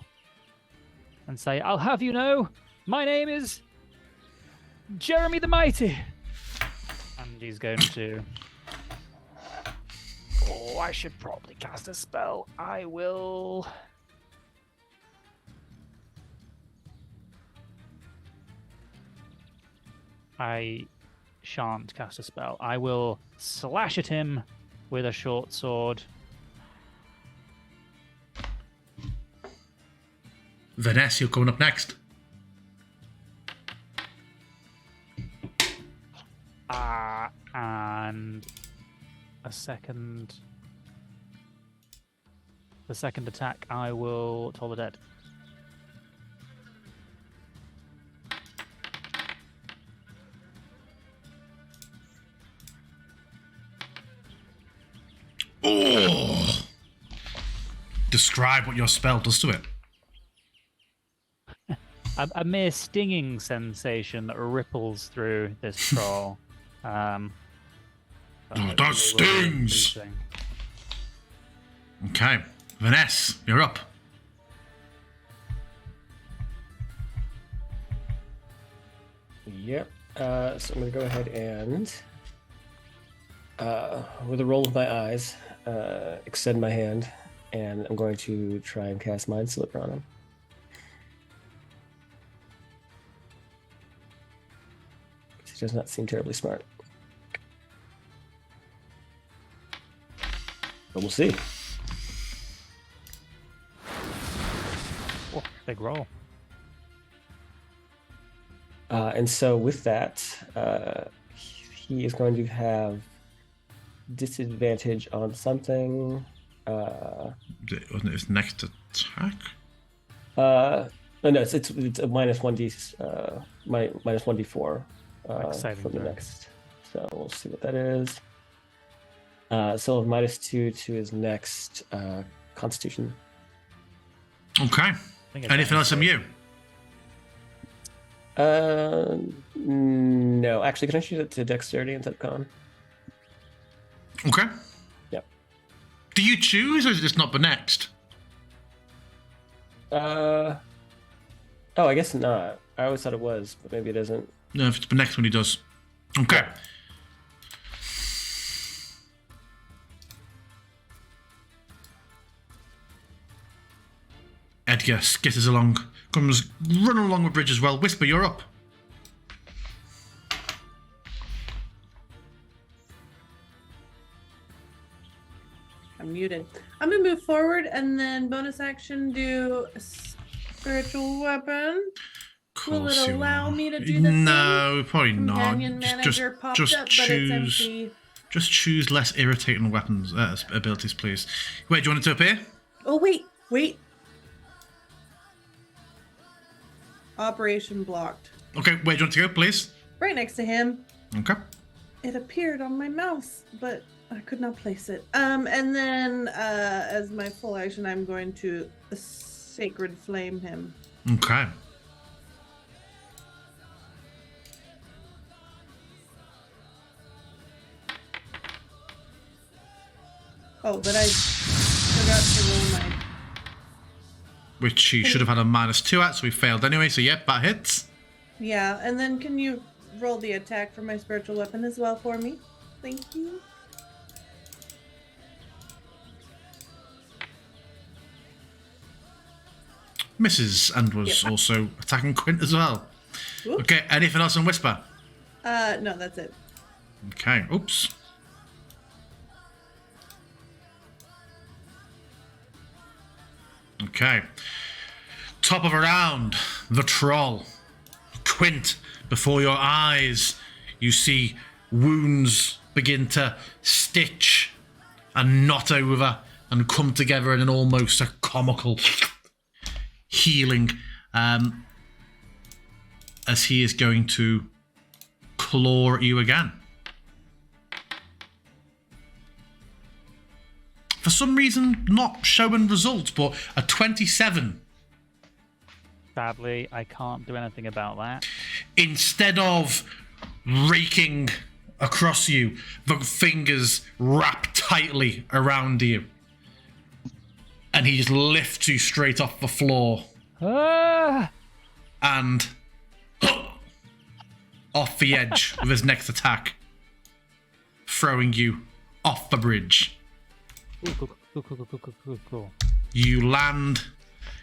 and say, "I'll have you know, my name is Jeremy the Mighty. And he's going to. Oh, I should probably cast a spell. I will. I shan't cast a spell. I will slash at him with a short sword. Vanessa, you're coming up next. And a second. The second attack, I will Toll the Dead. Oh! Describe what your spell does to it. A mere stinging sensation that ripples through this troll. Oh, that stings! Okay, Vanessa, you're up. Yep. So I'm going to go ahead and, with a roll of my eyes, extend my hand, and I'm going to try and cast Mind Slipper on him. He does not seem terribly smart. But we'll see. Oh, big roll. And so with that, he is going to have disadvantage on something. Wasn't it his next attack? No, it's a minus 1d, minus 1d4 for the next. So we'll see what that is. So minus 2 to his next Constitution. Okay. Anything else from you? No. Actually, can I shoot it to Dexterity instead of Con? Okay. Yep. Do you choose, or is it just not the next? Oh, I guess not. I always thought it was, but maybe it isn't. No, if it's the next one, he does. Okay. Yeah. Edgar skitters along, comes running along the bridge as well. Whisper, you're up. I'm muted. I'm gonna move forward and then bonus action do a spiritual weapon. Will it allow me to do the No, probably not. Companion manager popped up, but it's empty. Just choose less irritating weapons abilities, please. Wait, do you want it to appear? Oh wait. Operation blocked. Okay, where do you want to go, please? Right next to him. Okay. It appeared on my mouse, but I could not place it. And then as my full action, I'm going to sacred flame him. Okay. Oh, but I forgot to roll my... Which he should have had a -2 at, so he failed anyway. So yep, that hits. Yeah, and then can you roll the attack for my spiritual weapon as well for me? Thank you. Misses, and was also attacking Quint as well. Oops. Okay, anything else on Whisper? No, that's it. Okay, oops. Okay. Top of a round, the troll. Quint, before your eyes, you see wounds begin to stitch and knot over and come together in an almost a comical healing as he is going to claw at you again. For some reason, not showing results, but a 27. Sadly, I can't do anything about that. Instead of raking across you, the fingers wrap tightly around you. And he just lifts you straight off the floor. Ah! And off the edge with his next attack, throwing you off the bridge. Cool. You land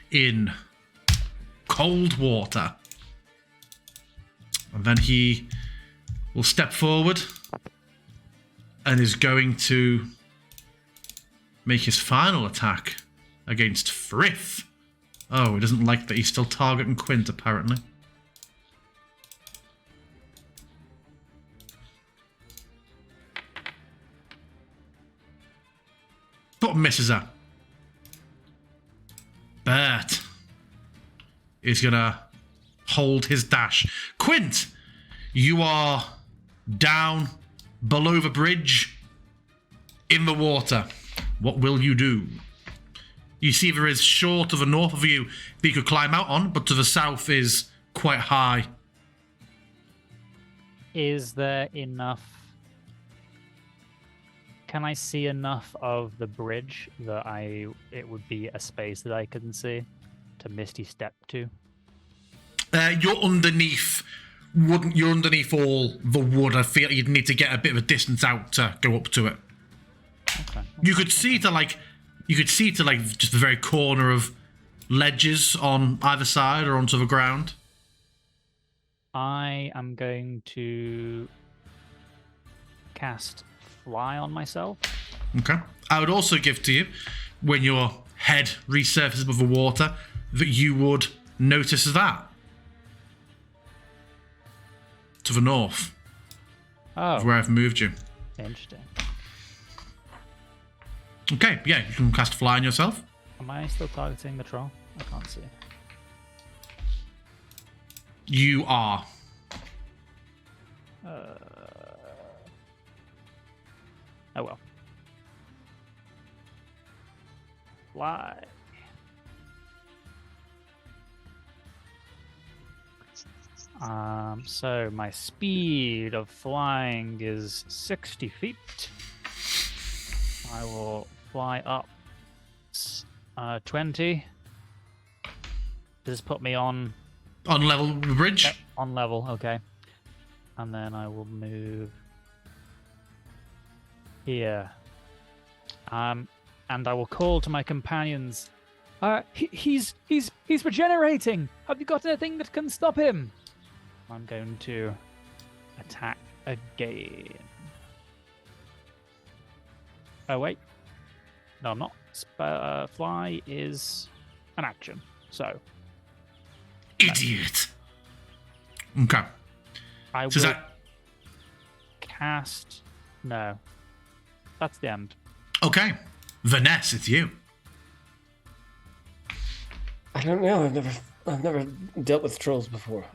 in cold water. And then he will step forward and is going to make his final attack against Frith. Oh, he doesn't like that he's still targeting Quint, apparently. But misses her. Bert is going to hold his dash. Quint, you are down below the bridge in the water. What will you do? You see there is shore to the north of you that you could climb out on, but to the south is quite high. Is there enough? Can I see enough of the bridge that it would be a space that I can see to Misty Step to? You're underneath. You're underneath all the wood. I feel you'd need to get a bit of a distance out to go up to it. Okay. You could see to just the very corner of ledges on either side or onto the ground. I am going to cast Fly on myself. Okay. I would also give to you, when your head resurfaces above the water, that you would notice that. To the north. Oh. Of where I've moved you. Interesting. Okay, yeah, you can cast Fly on yourself. Am I still targeting the troll? I can't see. You are. Oh well. Fly. So my speed of flying is 60 feet. I will fly up 20. Does this put me on On level with the bridge? on level? Okay. And then I will move here. And I will call to my companions. He's regenerating. Have you got anything that can stop him? I'm going to attack again. Oh wait, no, I'm not. Fly is an action, so. Idiot. Okay. I So is will that cast. No, that's the end. okay? Vanessa, it's you. I don't know. I've never dealt with trolls before.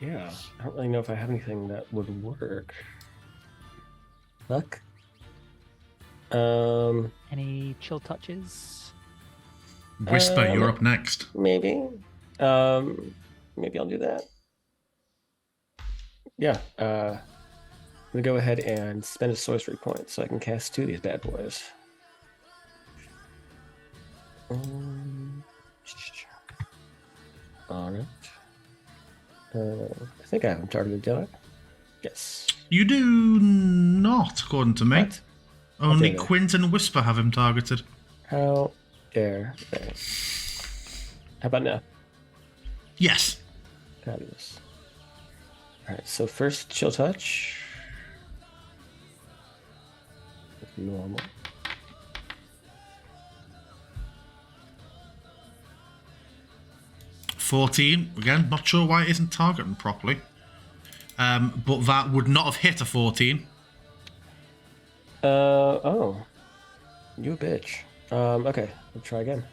Yeah, I don't really know if I have anything that would work. Luck. Any chill touches? Whisper, you're up next. Maybe. Maybe I'll do that. Yeah. I'm gonna go ahead and spend a sorcery point so I can cast 2 of these bad boys. Alright. I think I have him targeted, do I? Yes. You do not, according to me. What? Only Okay, then. Quint and Whisper have him targeted. How dare they? How about now? Yes. Fabulous. Alright, so first chill touch. Normal. $14. Again, not sure why it isn't targeting properly. But that would not have hit a 14. Oh. You a bitch. Okay, we'll try again.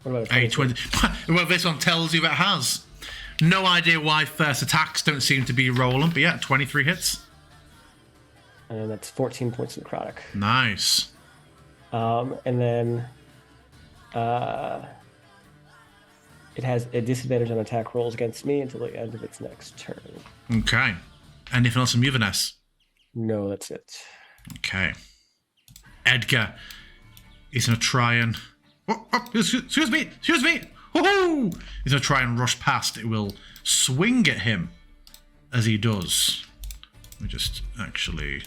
What about a 20. Well, this one tells you that it has. No idea why first attacks don't seem to be rolling, but yeah, 23 hits. And that's 14 points of necrotic. Nice. And then it has a disadvantage on attack rolls against me until the end of its next turn. Okay. Anything else from you, Vanessa? No, that's it. Okay. Edgar is going to try and... excuse me! Oh! He's going to try and rush past. It will swing at him as he does. Let me just actually...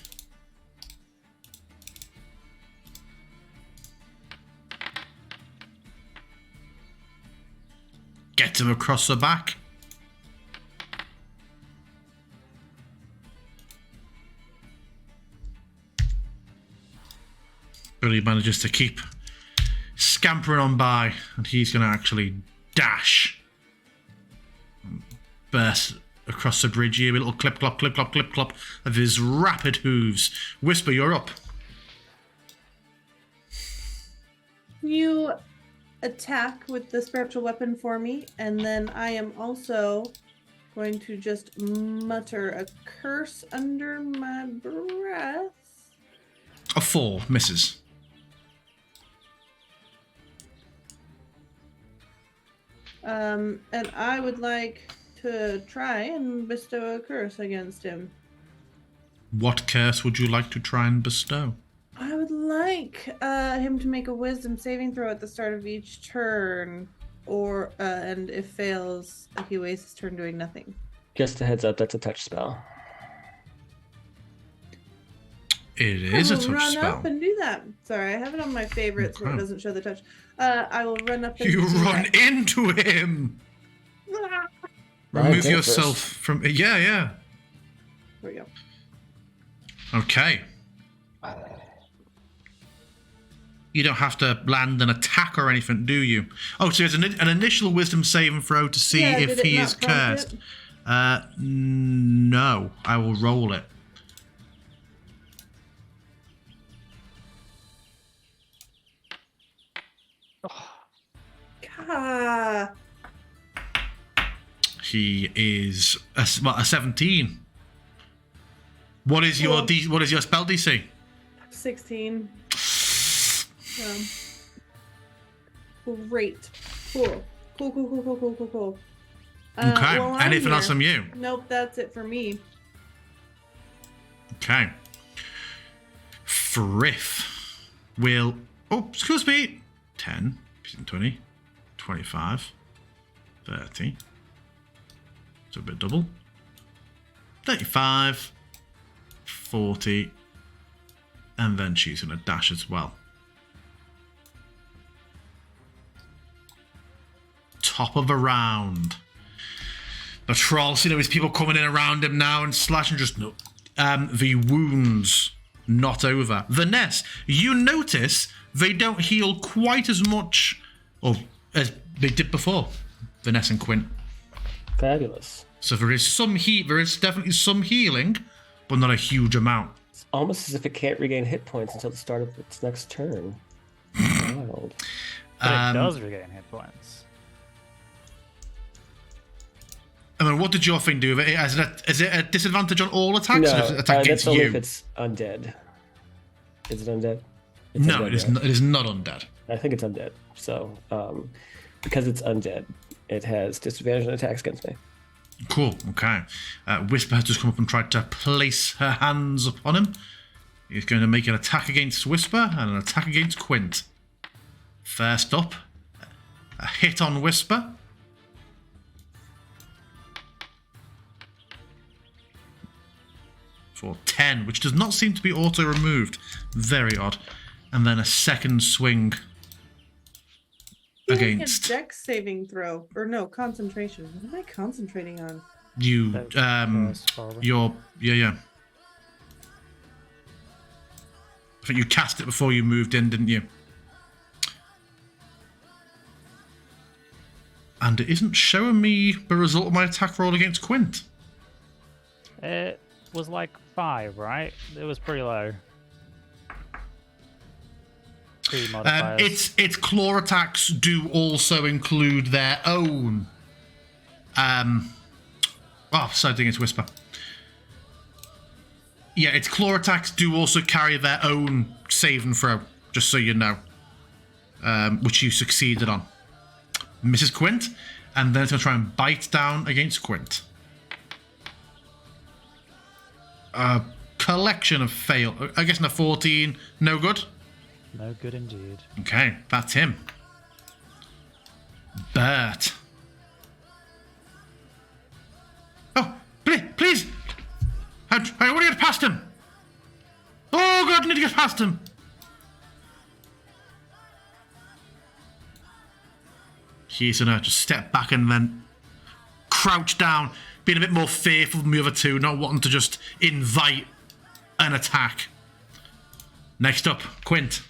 get him across the back. But he manages to keep scampering on by, and he's going to actually dash. Burst across the bridge here, a little clip, clop, clip, clop, clip, clop of his rapid hooves. Whisper, you're up. You attack with the spiritual weapon for me, and then I am also going to just mutter a curse under my breath. A 4 misses. And I would like to try and bestow a curse against him. What curse would you like to try and bestow? I would like him to make a wisdom saving throw at the start of each turn, or and if fails, he wastes his turn doing nothing. Just a heads up, that's a touch spell. It is a touch run spell. up and do that. Sorry, I have it on my favorites where it Okay. doesn't show the touch. I will run up and You do run that. into him. Ah! Remove Okay, yourself from... Yeah. There we go. Okay. You don't have to land an attack or anything, do you? Oh, so it's an initial wisdom saving throw to see Yeah, if did it he not is prompt cursed. it? No. I will roll it. Ah, He is a 17. What is your Cool. what is your spell DC? 16. Great. Cool. Cool. Okay. Well, I'm Anything else here. from you? Nope, that's it for me. Okay. Frith will... Oh, excuse me. 10, 15, 20, 25, 30. So a bit double. 35, 40. And then she's going to dash as well. Top of the round. The troll, you know, his people coming in around him now and slashing just... No. The wounds not over. Vanessa, you notice they don't heal quite as much as they did before. Vanessa and Quint. Fabulous. So there is some there is definitely some healing, but not a huge amount. It's almost as if it can't regain hit points until the start of its next turn. Wild. But it does regain hit points. I mean, what did your thing do? Is it a disadvantage on all attacks? No, or if it attack against that's only you? if it's undead. Is it undead? It's No, undead, it is. right? Not, it is not undead. I think it's undead. So, because it's undead, it has disadvantage on attacks against me. Cool. Okay. Whisper has just come up and tried to place her hands upon him. He's going to make an attack against Whisper and an attack against Quint. First up, a hit on Whisper. For 10, which does not seem to be auto-removed. Very odd. And then a second swing against A dex saving throw. Or no, concentration. What am I concentrating on? you. Curse, probably. Your yeah. I think you cast it before you moved in, didn't you? And it isn't showing me the result of my attack roll against Quint. It was like 5, right? It was pretty low. 3 modifiers. Its claw attacks do also include their own. Sorry, against Whisper. Yeah, its claw attacks do also carry their own save and throw, just so you know, which you succeeded on. Mrs. Quint, and then it's going to try and bite down against Quint. A collection of fail. I guess in a 14, no good. No good indeed. Okay, that's him. Bert. Oh, please. I want to get past him. Oh, God, I need to get past him. He's going to just step back and then crouch down, being a bit more fearful than the other two, not wanting to just invite an attack. Next up, Quint.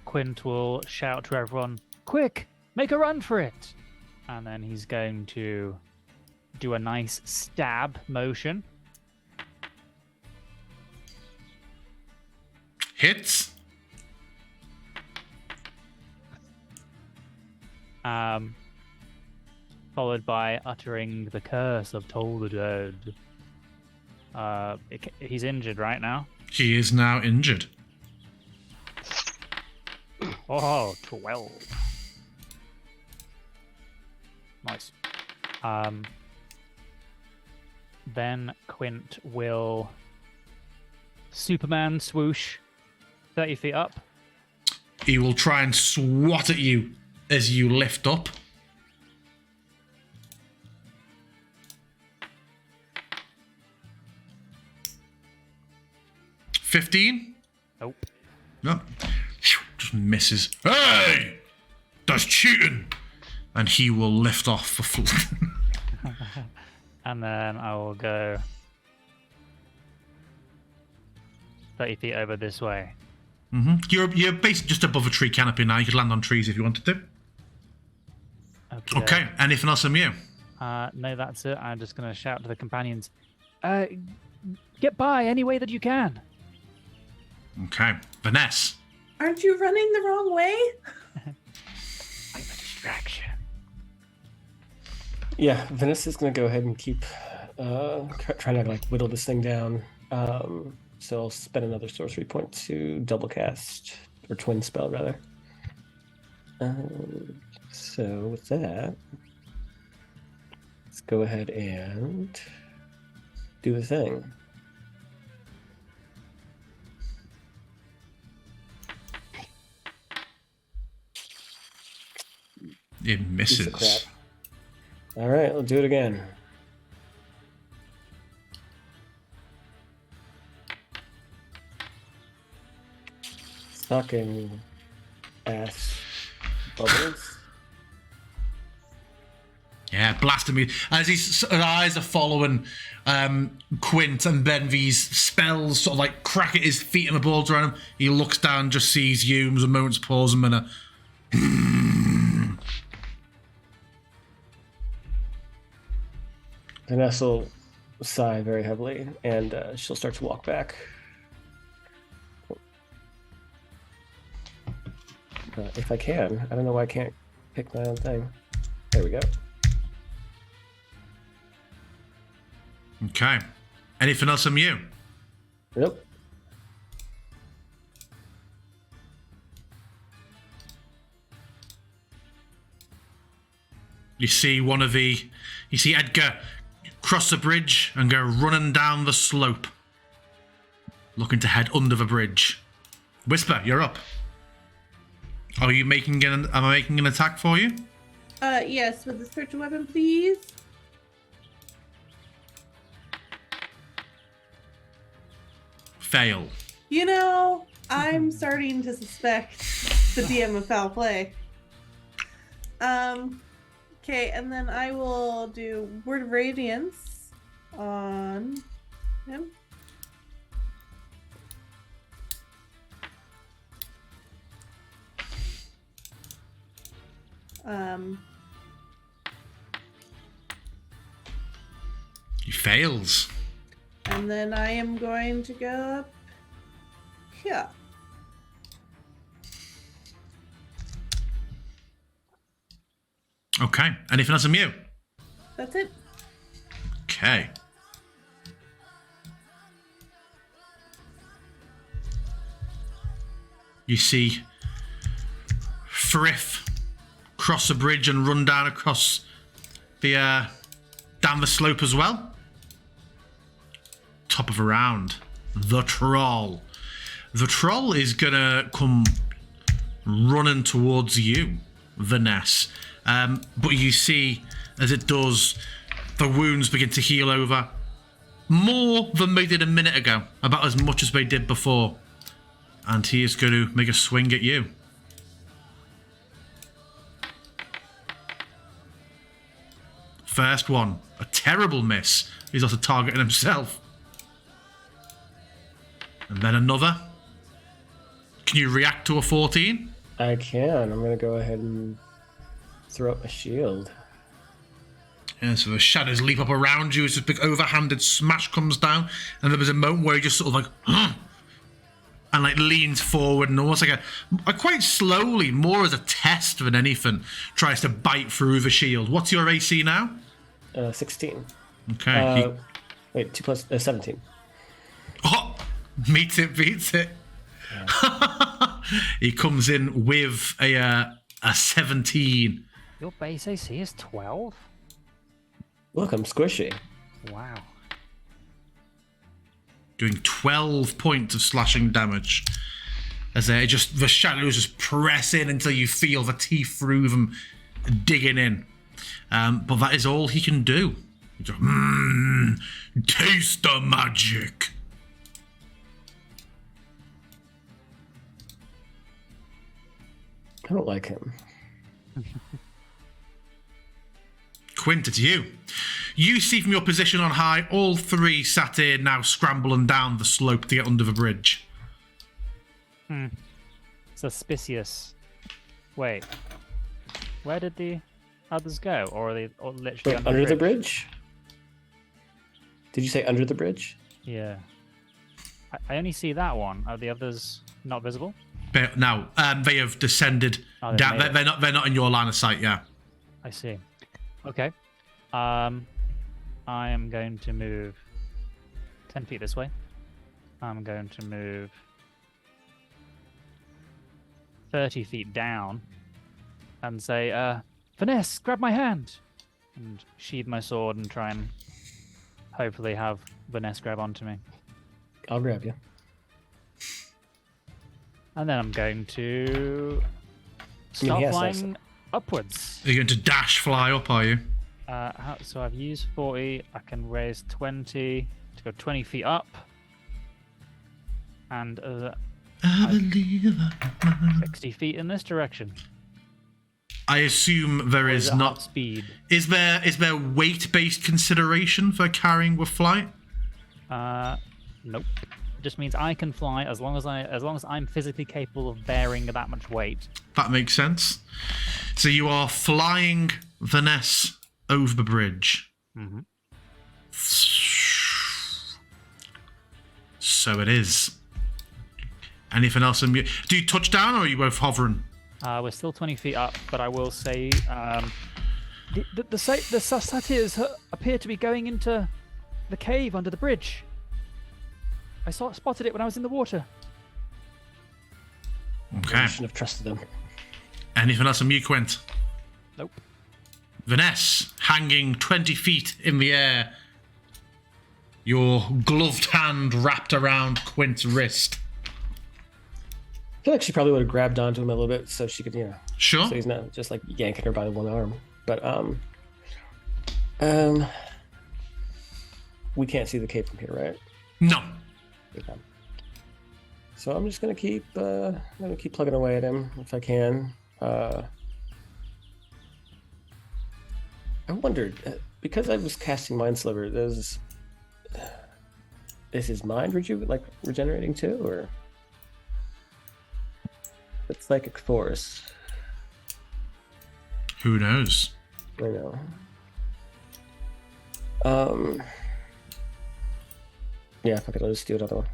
Quint will shout to everyone, "Quick, make a run for it!" And then he's going to do a nice stab motion. Hits. Followed by uttering the curse of Toll the Dead. He's injured right now. He is now injured. Oh, 12. Nice. Then Quint will Superman swoosh 30 feet up. He will try and swat at you as you lift up. $15? Nope. No. Just misses. Hey! That's cheating! And he will lift off the floor. And then I will go 30 feet over this way. You're basically just above a tree canopy now. You could land on trees if you wanted to. Okay, anything else from you? No, that's it. I'm just going to shout to the companions. Get by any way that you can. Okay, Vanessa. Aren't you running the wrong way? I'm a distraction. Yeah, Vanessa's gonna go ahead and keep trying to like whittle this thing down. So I'll spend another sorcery point to double cast or twin spell rather. So with that, let's go ahead and do the thing. It Piece of crap. misses. All right, we'll do it again. Fucking ass bubbles. Yeah, blasting me. As his eyes are following Quint, and then these spells sort of like crack at his feet and the balls around him. He looks down, just sees you, there's a moment's pause, and then a... Vanessa will sigh very heavily, and she'll start to walk back. If I can. I don't know why I can't pick my own thing. There we go. Okay. Anything else from you? Yep. You see Edgar cross the bridge and go running down the slope, looking to head under the bridge. Whisper, you're up. Am I making an attack for you? Yes, with the spiritual weapon, please. Fail. You know, I'm starting to suspect the DM of foul play. Okay, and then I will do Word of Radiance on him. He fails. And then I am going to go up here. Okay. Anything else from you? That's it. Okay. You see Frith cross the bridge and run down across the down the slope as well. Top of a round. the troll. The troll is gonna come running towards you, Vanessa. But you see, as it does, the wounds begin to heal over. More than they did a minute ago. About as much as they did before. And he is going to make a swing at you. First one. A terrible miss. He's also targeting himself. And then another. Can you react to a 14? I can. I'm going to go ahead and throw up a shield. Yeah, so the shadows leap up around you as this big overhanded smash comes down, and there was a moment where he just sort of like, and like leans forward and almost like a quite slowly, more as a test than anything, tries to bite through the shield. What's your AC now? 16. Okay. Wait, 2 plus 17. Oh, meets it, beats it. Yeah. He comes in with a 17. Your base AC is 12? Look, I'm squishy. Wow. Doing 12 points of slashing damage. As the shadows just press in until you feel the teeth through them digging in. But that is all he can do. Just, taste the magic. I don't like him. Quint, it's you. You see from your position on high, all three sat here now scrambling down the slope to get under the bridge. Suspicious. Wait. Where did the others go? Or are they literally Wait, under the bridge? Did you say under the bridge? Yeah. I only see that one. Are the others not visible? No, they have descended down. They're not in your line of sight, yeah. I see. Okay. I am going to move 10 feet this way. I'm going to move 30 feet down and say, Vanessa, grab my hand! And sheathe my sword and try and hopefully have Vanessa grab onto me. I'll grab you. And then I'm going to start flying upwards. Are you going to dash fly up, are you? So I've used 40. I can raise 20 to go 20 feet up. And I believe 60 feet in this direction. I assume there is not speed. Is there weight-based consideration for carrying with flight? Nope. It just means I can fly as long as I'm physically capable of bearing that much weight. That makes sense. So you are flying Vanessa over the bridge. Mm-hmm. So it is. Anything else? Do you touch down, or are you both hovering? We're still 20 feet up, but I will say the satyrs appear to be going into the cave under the bridge. I spotted it when I was in the water. Okay. I shouldn't have trusted them. Anything else from you, Quint? Nope. Vanessa, hanging 20 feet in the air, your gloved hand wrapped around Quint's wrist. I feel like she probably would have grabbed onto him a little bit so she could, Sure. So he's not just like yanking her by one arm. But we can't see the cave from here, right? No. Okay. So I'm just gonna keep plugging away at him if I can. I wondered because I was casting Mind Sliver. Is his mind regenerating too, or it's psychic force? Who knows? I know. Yeah, fuck it, I'll just do another one.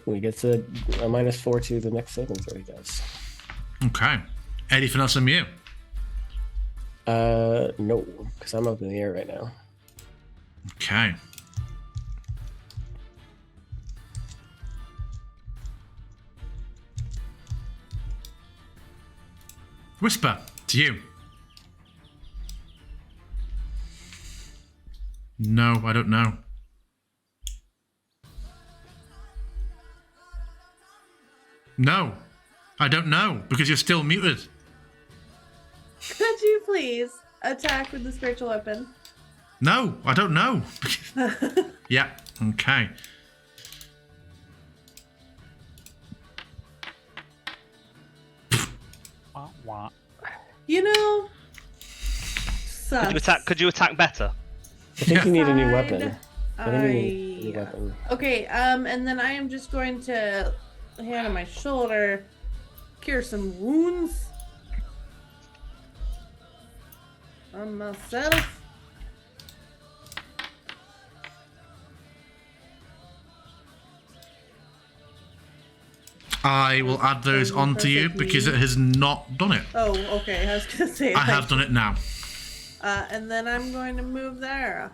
He gets a -4 to the next saving throw he does. Okay. Anything else from you? No, because I'm up in the air right now. Okay. Whisper, to you. No, I don't know. No, I don't know, because you're still muted. Could you please attack with the spiritual weapon? No, I don't know. Yeah, okay. Wah, wah. You know, sus. Could you attack better? I think you need a new Side weapon. I think you need a new eye. weapon. Okay, and then I am just going to hand on my shoulder, cure some wounds on myself. I will add those onto you because it has not done it. Oh, okay. I was gonna say. I have done it now. And then I'm going to move there.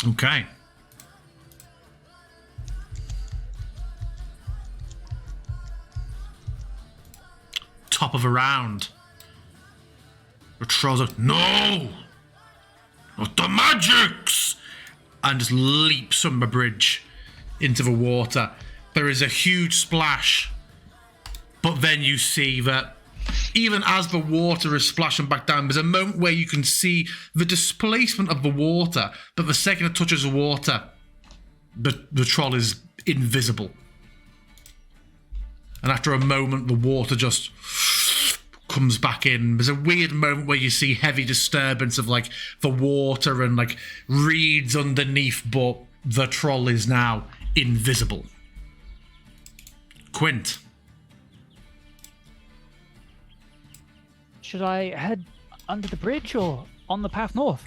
Okay. Top of a round. The trolls are, no! Not the magics! And just leaps from the bridge into the water. There is a huge splash. But then you see that even as the water is splashing back down, there's a moment where you can see the displacement of the water. But the second it touches the water, the troll is invisible. And after a moment, the water just comes back in. There's a weird moment where you see heavy disturbance of like the water and like reeds underneath, but the troll is now invisible. Quint. Should I head under the bridge or on the path north?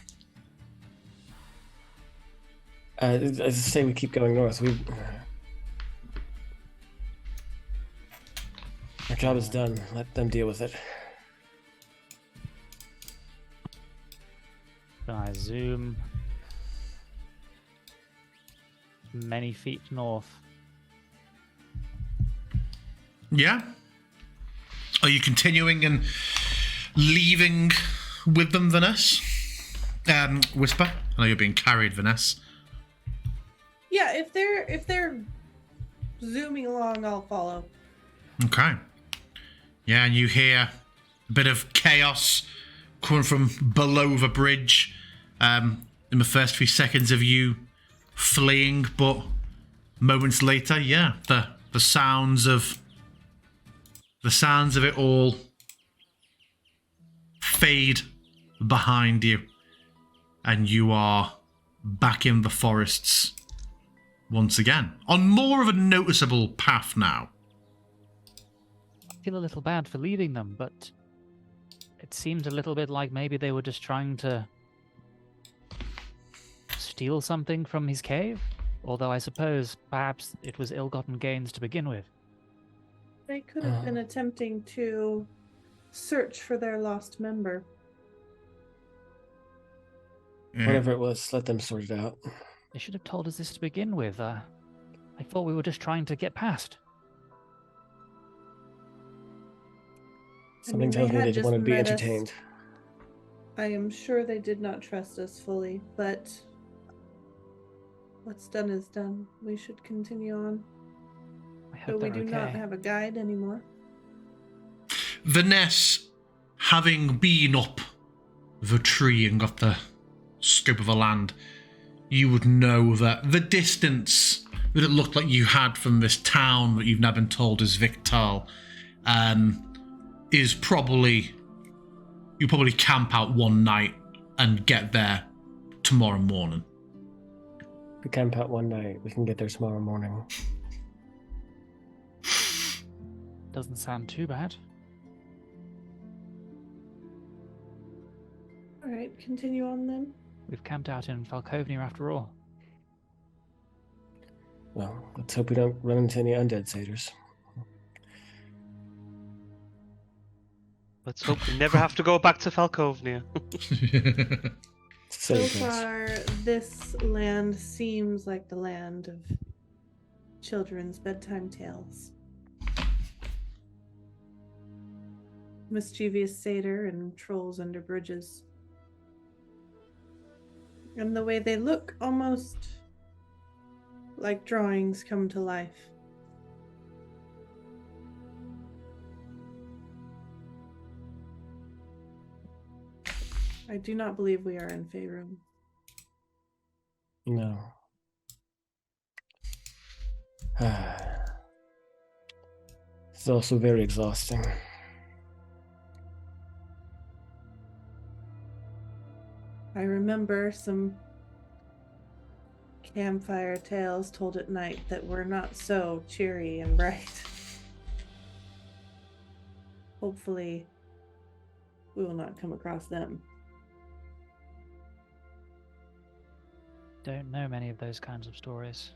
As I say, we keep going north. Our job is done. Let them deal with it. Can I zoom many feet north? Yeah? Are you continuing and leaving with them, Vanessa? Whisper? I know you're being carried, Vanessa. Yeah, if they're zooming along, I'll follow. Okay. Yeah, and you hear a bit of chaos coming from below the bridge in the first few seconds of you fleeing, but moments later, yeah, the sounds of it all fade behind you, and you are back in the forests once again, on more of a noticeable path now. I feel a little bad for leaving them, but it seems a little bit like maybe they were just trying to steal something from his cave. Although I suppose perhaps it was ill-gotten gains to begin with. They could have been attempting to search for their lost member. Whatever it was, let them sort it out. They should have told us this to begin with. I thought we were just trying to get past. Something tells me they didn't want to be entertained. I am sure they did not trust us fully, but what's done is done. We should continue on. I hope But we they're do not okay. have a guide anymore. Vanessa, having been up the tree and got the scope of the land, you would know that the distance that it looked like you had from this town that you've now been told is Victal, is probably, you probably camp out one night and get there tomorrow morning. We camp out one night. We can get there tomorrow morning. Doesn't sound too bad. All right, continue on then. We've camped out in Falkovnia after all. Well, let's hope we don't run into any undead satyrs. Let's hope we never have to go back to Falkovnia. So far, this land seems like the land of children's bedtime tales. mischievous satyr and trolls under bridges. And the way they look almost like drawings come to life. I do not believe we are in Faerun. No. It's also very exhausting. I remember some campfire tales told at night that were not so cheery and bright. Hopefully, we will not come across them. Don't know many of those kinds of stories.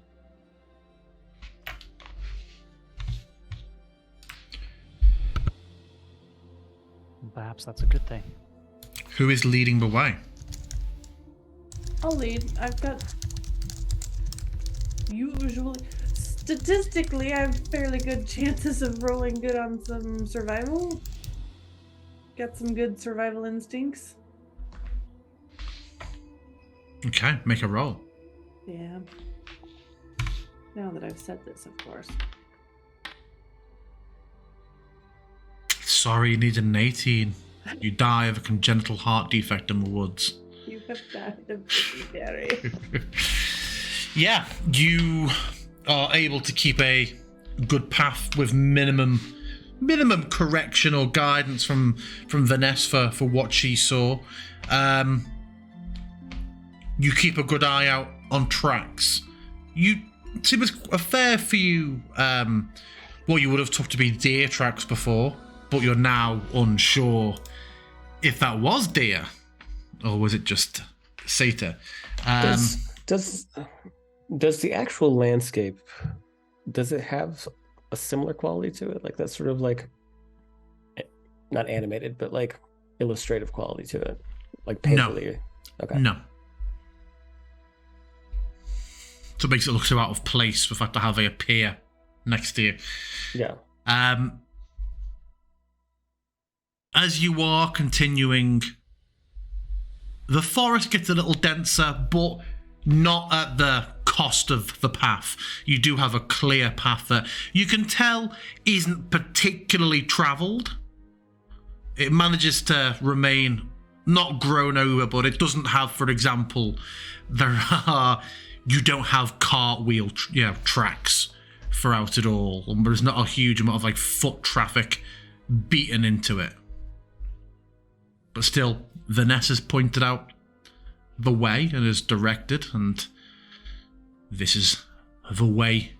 Perhaps that's a good thing. Who is leading the way? I'll lead. I've got statistically, I have fairly good chances of rolling good on some survival. Got some good survival instincts. Okay, make a roll. Yeah. Now that I've said this, of course. Sorry, you need an 18. You die of a congenital heart defect in the woods. You have died of dysentery. Yeah, you are able to keep a good path with minimum correction or guidance from Vanessa for what she saw. You keep a good eye out on tracks. You see there's a fair few what you would have took to be deer tracks before, but you're now unsure if that was deer or was it just satyr. Does the actual landscape, does it have a similar quality to it? Like that's sort of like not animated, but like illustrative quality to it, like painterly. Okay. No. So it makes it look so out of place with the fact how they appear next to you. Yeah. As you are continuing, the forest gets a little denser, but not at the cost of the path. You do have a clear path that you can tell isn't particularly travelled. It manages to remain not grown over, but it doesn't have, for example, you don't have cartwheel tracks throughout it all. And there's not a huge amount of like foot traffic beaten into it. But still, Vanessa's pointed out the way and is directed, and this is the way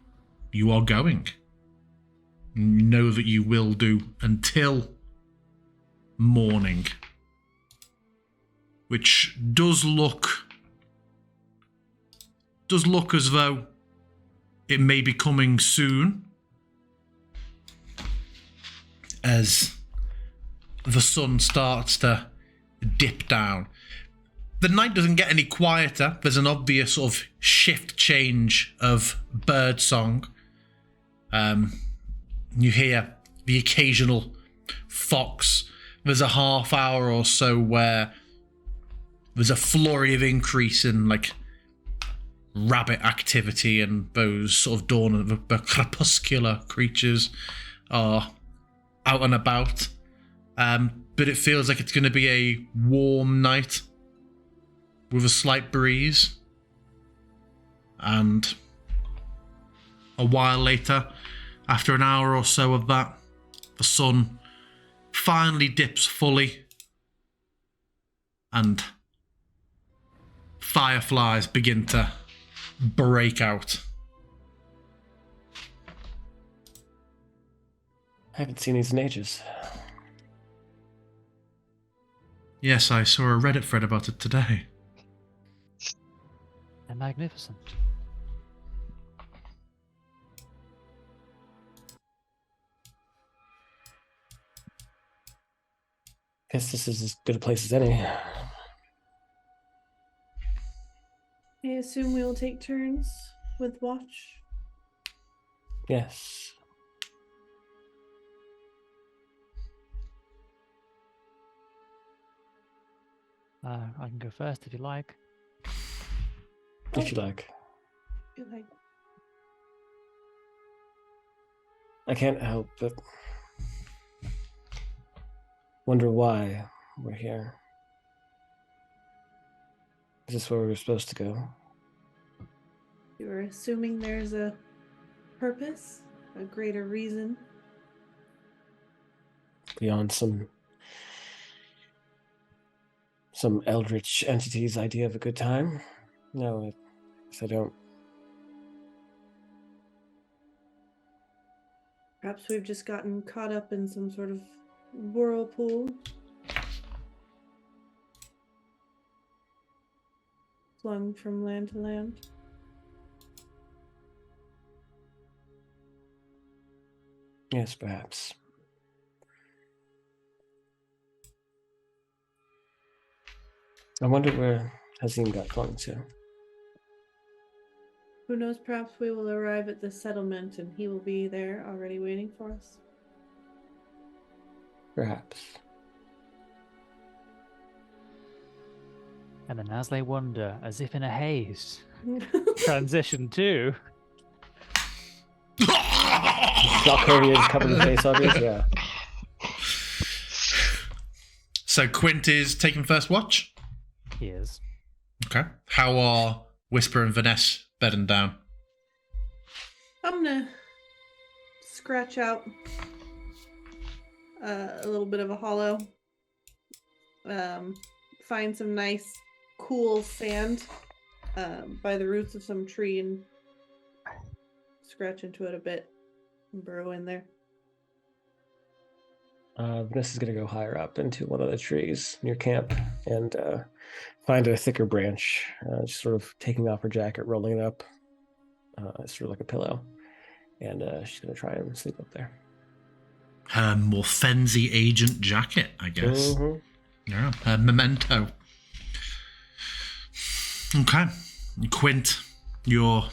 you are going. Know that you will do until morning, which does look as though it may be coming soon, as the sun starts to dip down. The night doesn't get any quieter. There's an obvious sort of shift change of bird song. You hear the occasional fox. There's a half hour or so where there's a flurry of increase in like rabbit activity, and those sort of the crepuscular creatures are out and about. But it feels like it's going to be a warm night with a slight breeze. And a while later, after an hour or so of that, the sun finally dips fully and fireflies begin to break out. I haven't seen these in ages. Yes, I saw a Reddit thread about it today. They're magnificent. Guess this is as good a place as any. I assume we will take turns with watch. Yes. I can go first if you like. If you like. Feel like I can't help but wonder why we're here. Is this where we were supposed to go? you were assuming there's a purpose, a greater reason. Beyond some eldritch entity's idea of a good time? No, I guess I don't. Perhaps we've just gotten caught up in some sort of whirlpool. Flung from land to land. Yes, perhaps. I wonder where Hazim got flung to. Who knows, perhaps we will arrive at the settlement and he will be there already waiting for us. Perhaps. And then as they wander, as if in a haze, transition to... Not Kirby is covering the face, obvious, yeah. So Quint is taking first watch. He is. Okay. How are Whisper and Vanessa bedding down? I'm gonna scratch out a little bit of a hollow. Find some nice, cool sand by the roots of some tree and scratch into it a bit and burrow in there. Vanessa's going to go higher up into one of the trees near camp and find a thicker branch, just sort of taking off her jacket, rolling it up, sort of like a pillow. And she's going to try and sleep up there. Her Morphenzi agent jacket, I guess. Mm-hmm. Yeah, her memento. Okay. Quint, you're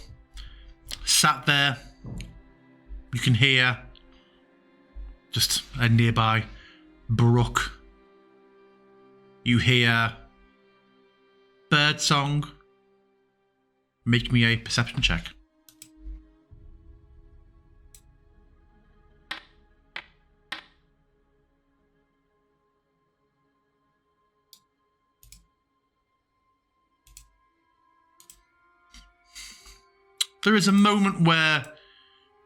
sat there. You can hear just a nearby brook. You hear bird song. Make me a perception check. There is a moment where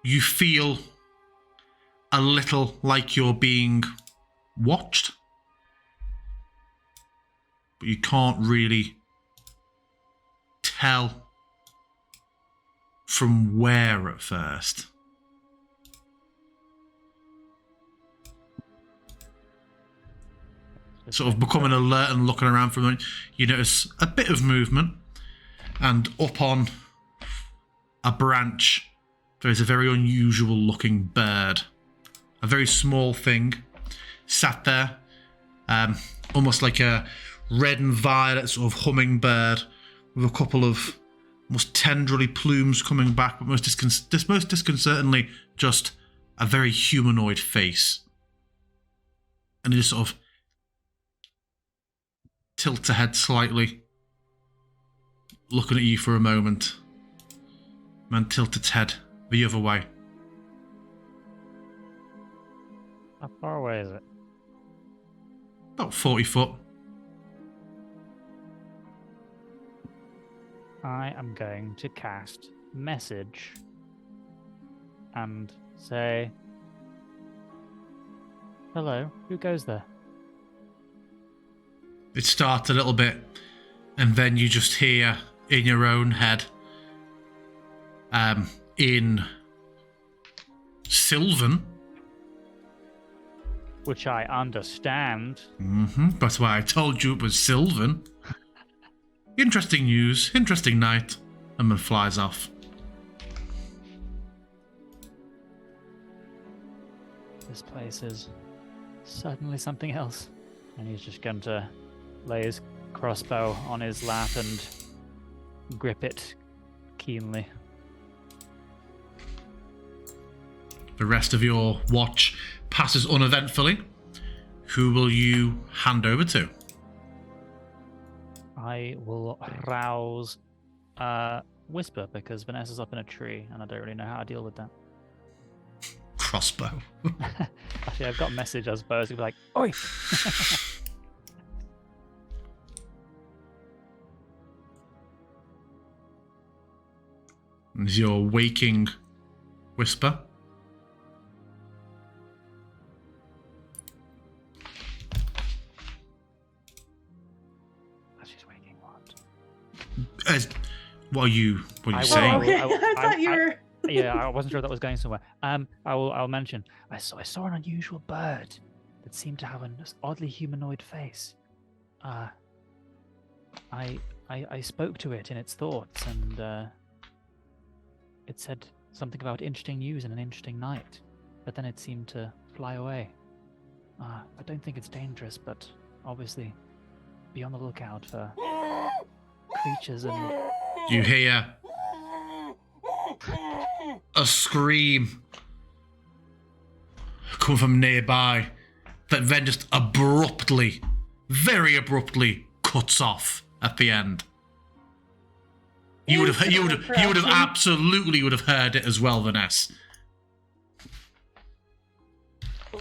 you feel a little like you're being watched, but you can't really tell from where at first. Sort of becoming alert and looking around for a moment, you notice a bit of movement, and up on a branch there is a very unusual looking bird. A very small thing sat there, almost like a red and violet sort of hummingbird with a couple of almost tendrily plumes coming back, but most disconcertingly just a very humanoid face. And it just sort of tilts her head slightly, looking at you for a moment, and tilt its head the other way. How far away is it? About 40 foot. I am going to cast message and say, hello, who goes there? It starts a little bit, and then you just hear in your own head, in Sylvan. Which I understand. That's why I told you it was Sylvan. Interesting news, interesting night. And then flies off. This place is certainly something else. And he's just going to lay his crossbow on his lap and grip it keenly. The rest of your watch passes uneventfully. Who will you hand over to? I will rouse Whisper because Vanessa's up in a tree and I don't really know how to deal with that. Crossbow. Actually, I've got a message, I suppose. It'd be like, oi! Is your waking Whisper? She's waking what? What are you I saying? Oh, will- okay. I will- I thought you were. Yeah, I wasn't sure that was going somewhere. I'll mention. I saw an unusual bird that seemed to have an oddly humanoid face. I spoke to it in its thoughts, and it said something about interesting news and an interesting night, but then it seemed to fly away. I don't think it's dangerous, but obviously, be on the lookout for creatures and. You hear a scream come from nearby that then just abruptly, very abruptly cuts off at the end. You would have absolutely would have heard it as well, Vanessa.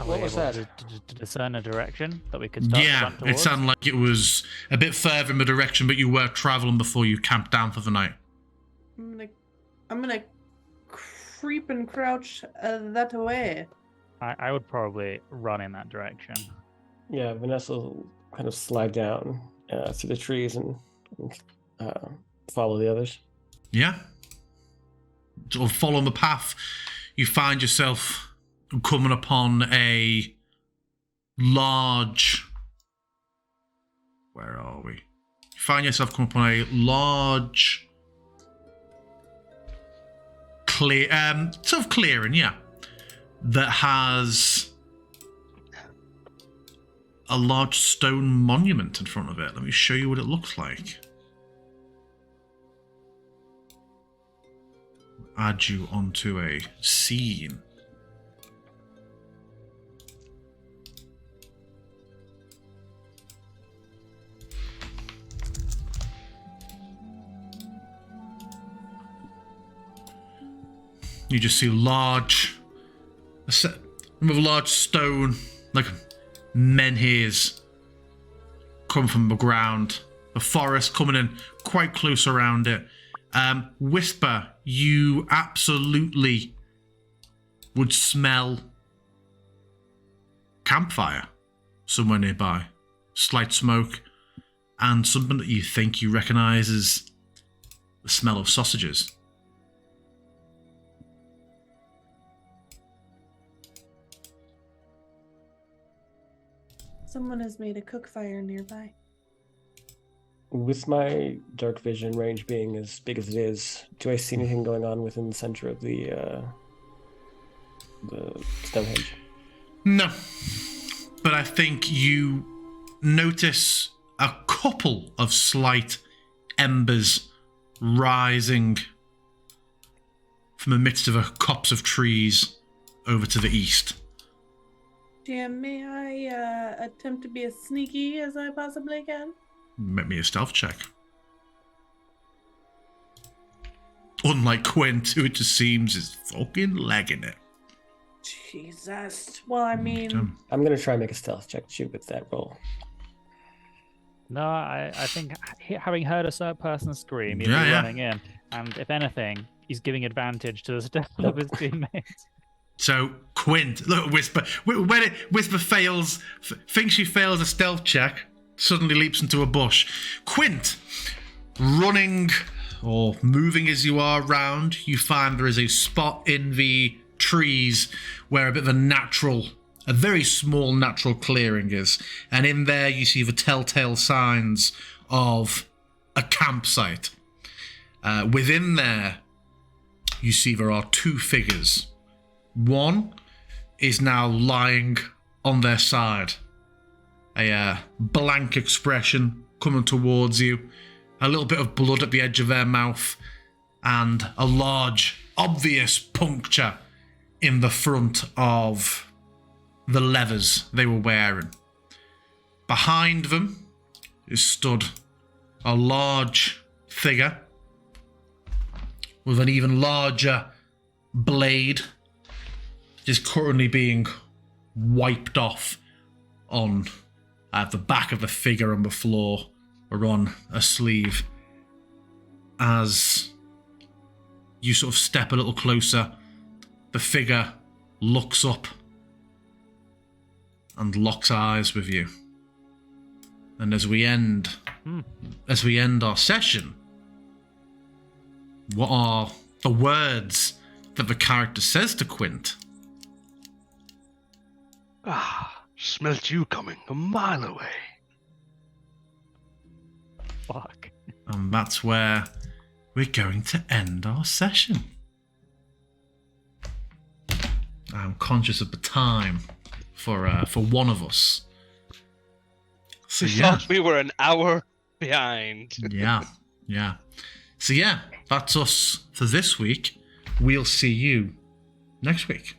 What was that? To discern a direction that we could start to Yeah, run it towards? sounded like it was a bit further in the direction, but you were traveling before you camped down for the night. I'm gonna creep and crouch that way. I would probably run in that direction. Yeah, Vanessa will kind of slide down through the trees and follow the others. Yeah. Sort of following the path, you find yourself coming upon a large. Where are we? You find yourself coming upon a large sort of clearing, yeah, that has a large stone monument in front of it. Let me show you what it looks like. Add you onto a scene. You just see large stone, like menhirs, come from the ground. The forest coming in quite close around it. Whisper, you absolutely would smell campfire somewhere nearby. Slight smoke, and something that you think you recognise as the smell of sausages. Someone has made a cook fire nearby. With my dark vision range being as big as it is, do I see anything going on within the center of the Stonehenge? No. But I think you notice a couple of slight embers rising from the midst of a copse of trees over to the east. Jim, may I attempt to be as sneaky as I possibly can? Make me a stealth check. Unlike Quint, who it just seems is fucking legging it. Jesus. Well, I mean, Damn. I'm going to try and make a stealth check to with that roll. No, I think having heard a certain person scream, he'd Yeah, be yeah. running in, and if anything, he's giving advantage to the stealth of his teammates. So Quint, look at Whisper. When Whisper thinks she fails a stealth check, suddenly leaps into a bush. Quint, running or moving as you are round, you find there is a spot in the trees where a bit of a very small natural clearing is. And in there you see the telltale signs of a campsite. Within there, you see there are two figures. One is now lying on their side. A blank expression coming towards you. A little bit of blood at the edge of their mouth. And a large, obvious puncture in the front of the leathers they were wearing. Behind them is stood a large figure with an even larger blade is currently being wiped off on the back of the figure on the floor or on a sleeve. As you sort of step a little closer, the figure looks up and locks eyes with you. And as we end our session, what are the words that the character says to Quint? Smelt you coming a mile away. Fuck. And that's where we're going to end our session. I'm conscious of the time for one of us. So We yeah. thought we were an hour behind. Yeah. So yeah, that's us for this week. We'll see you next week.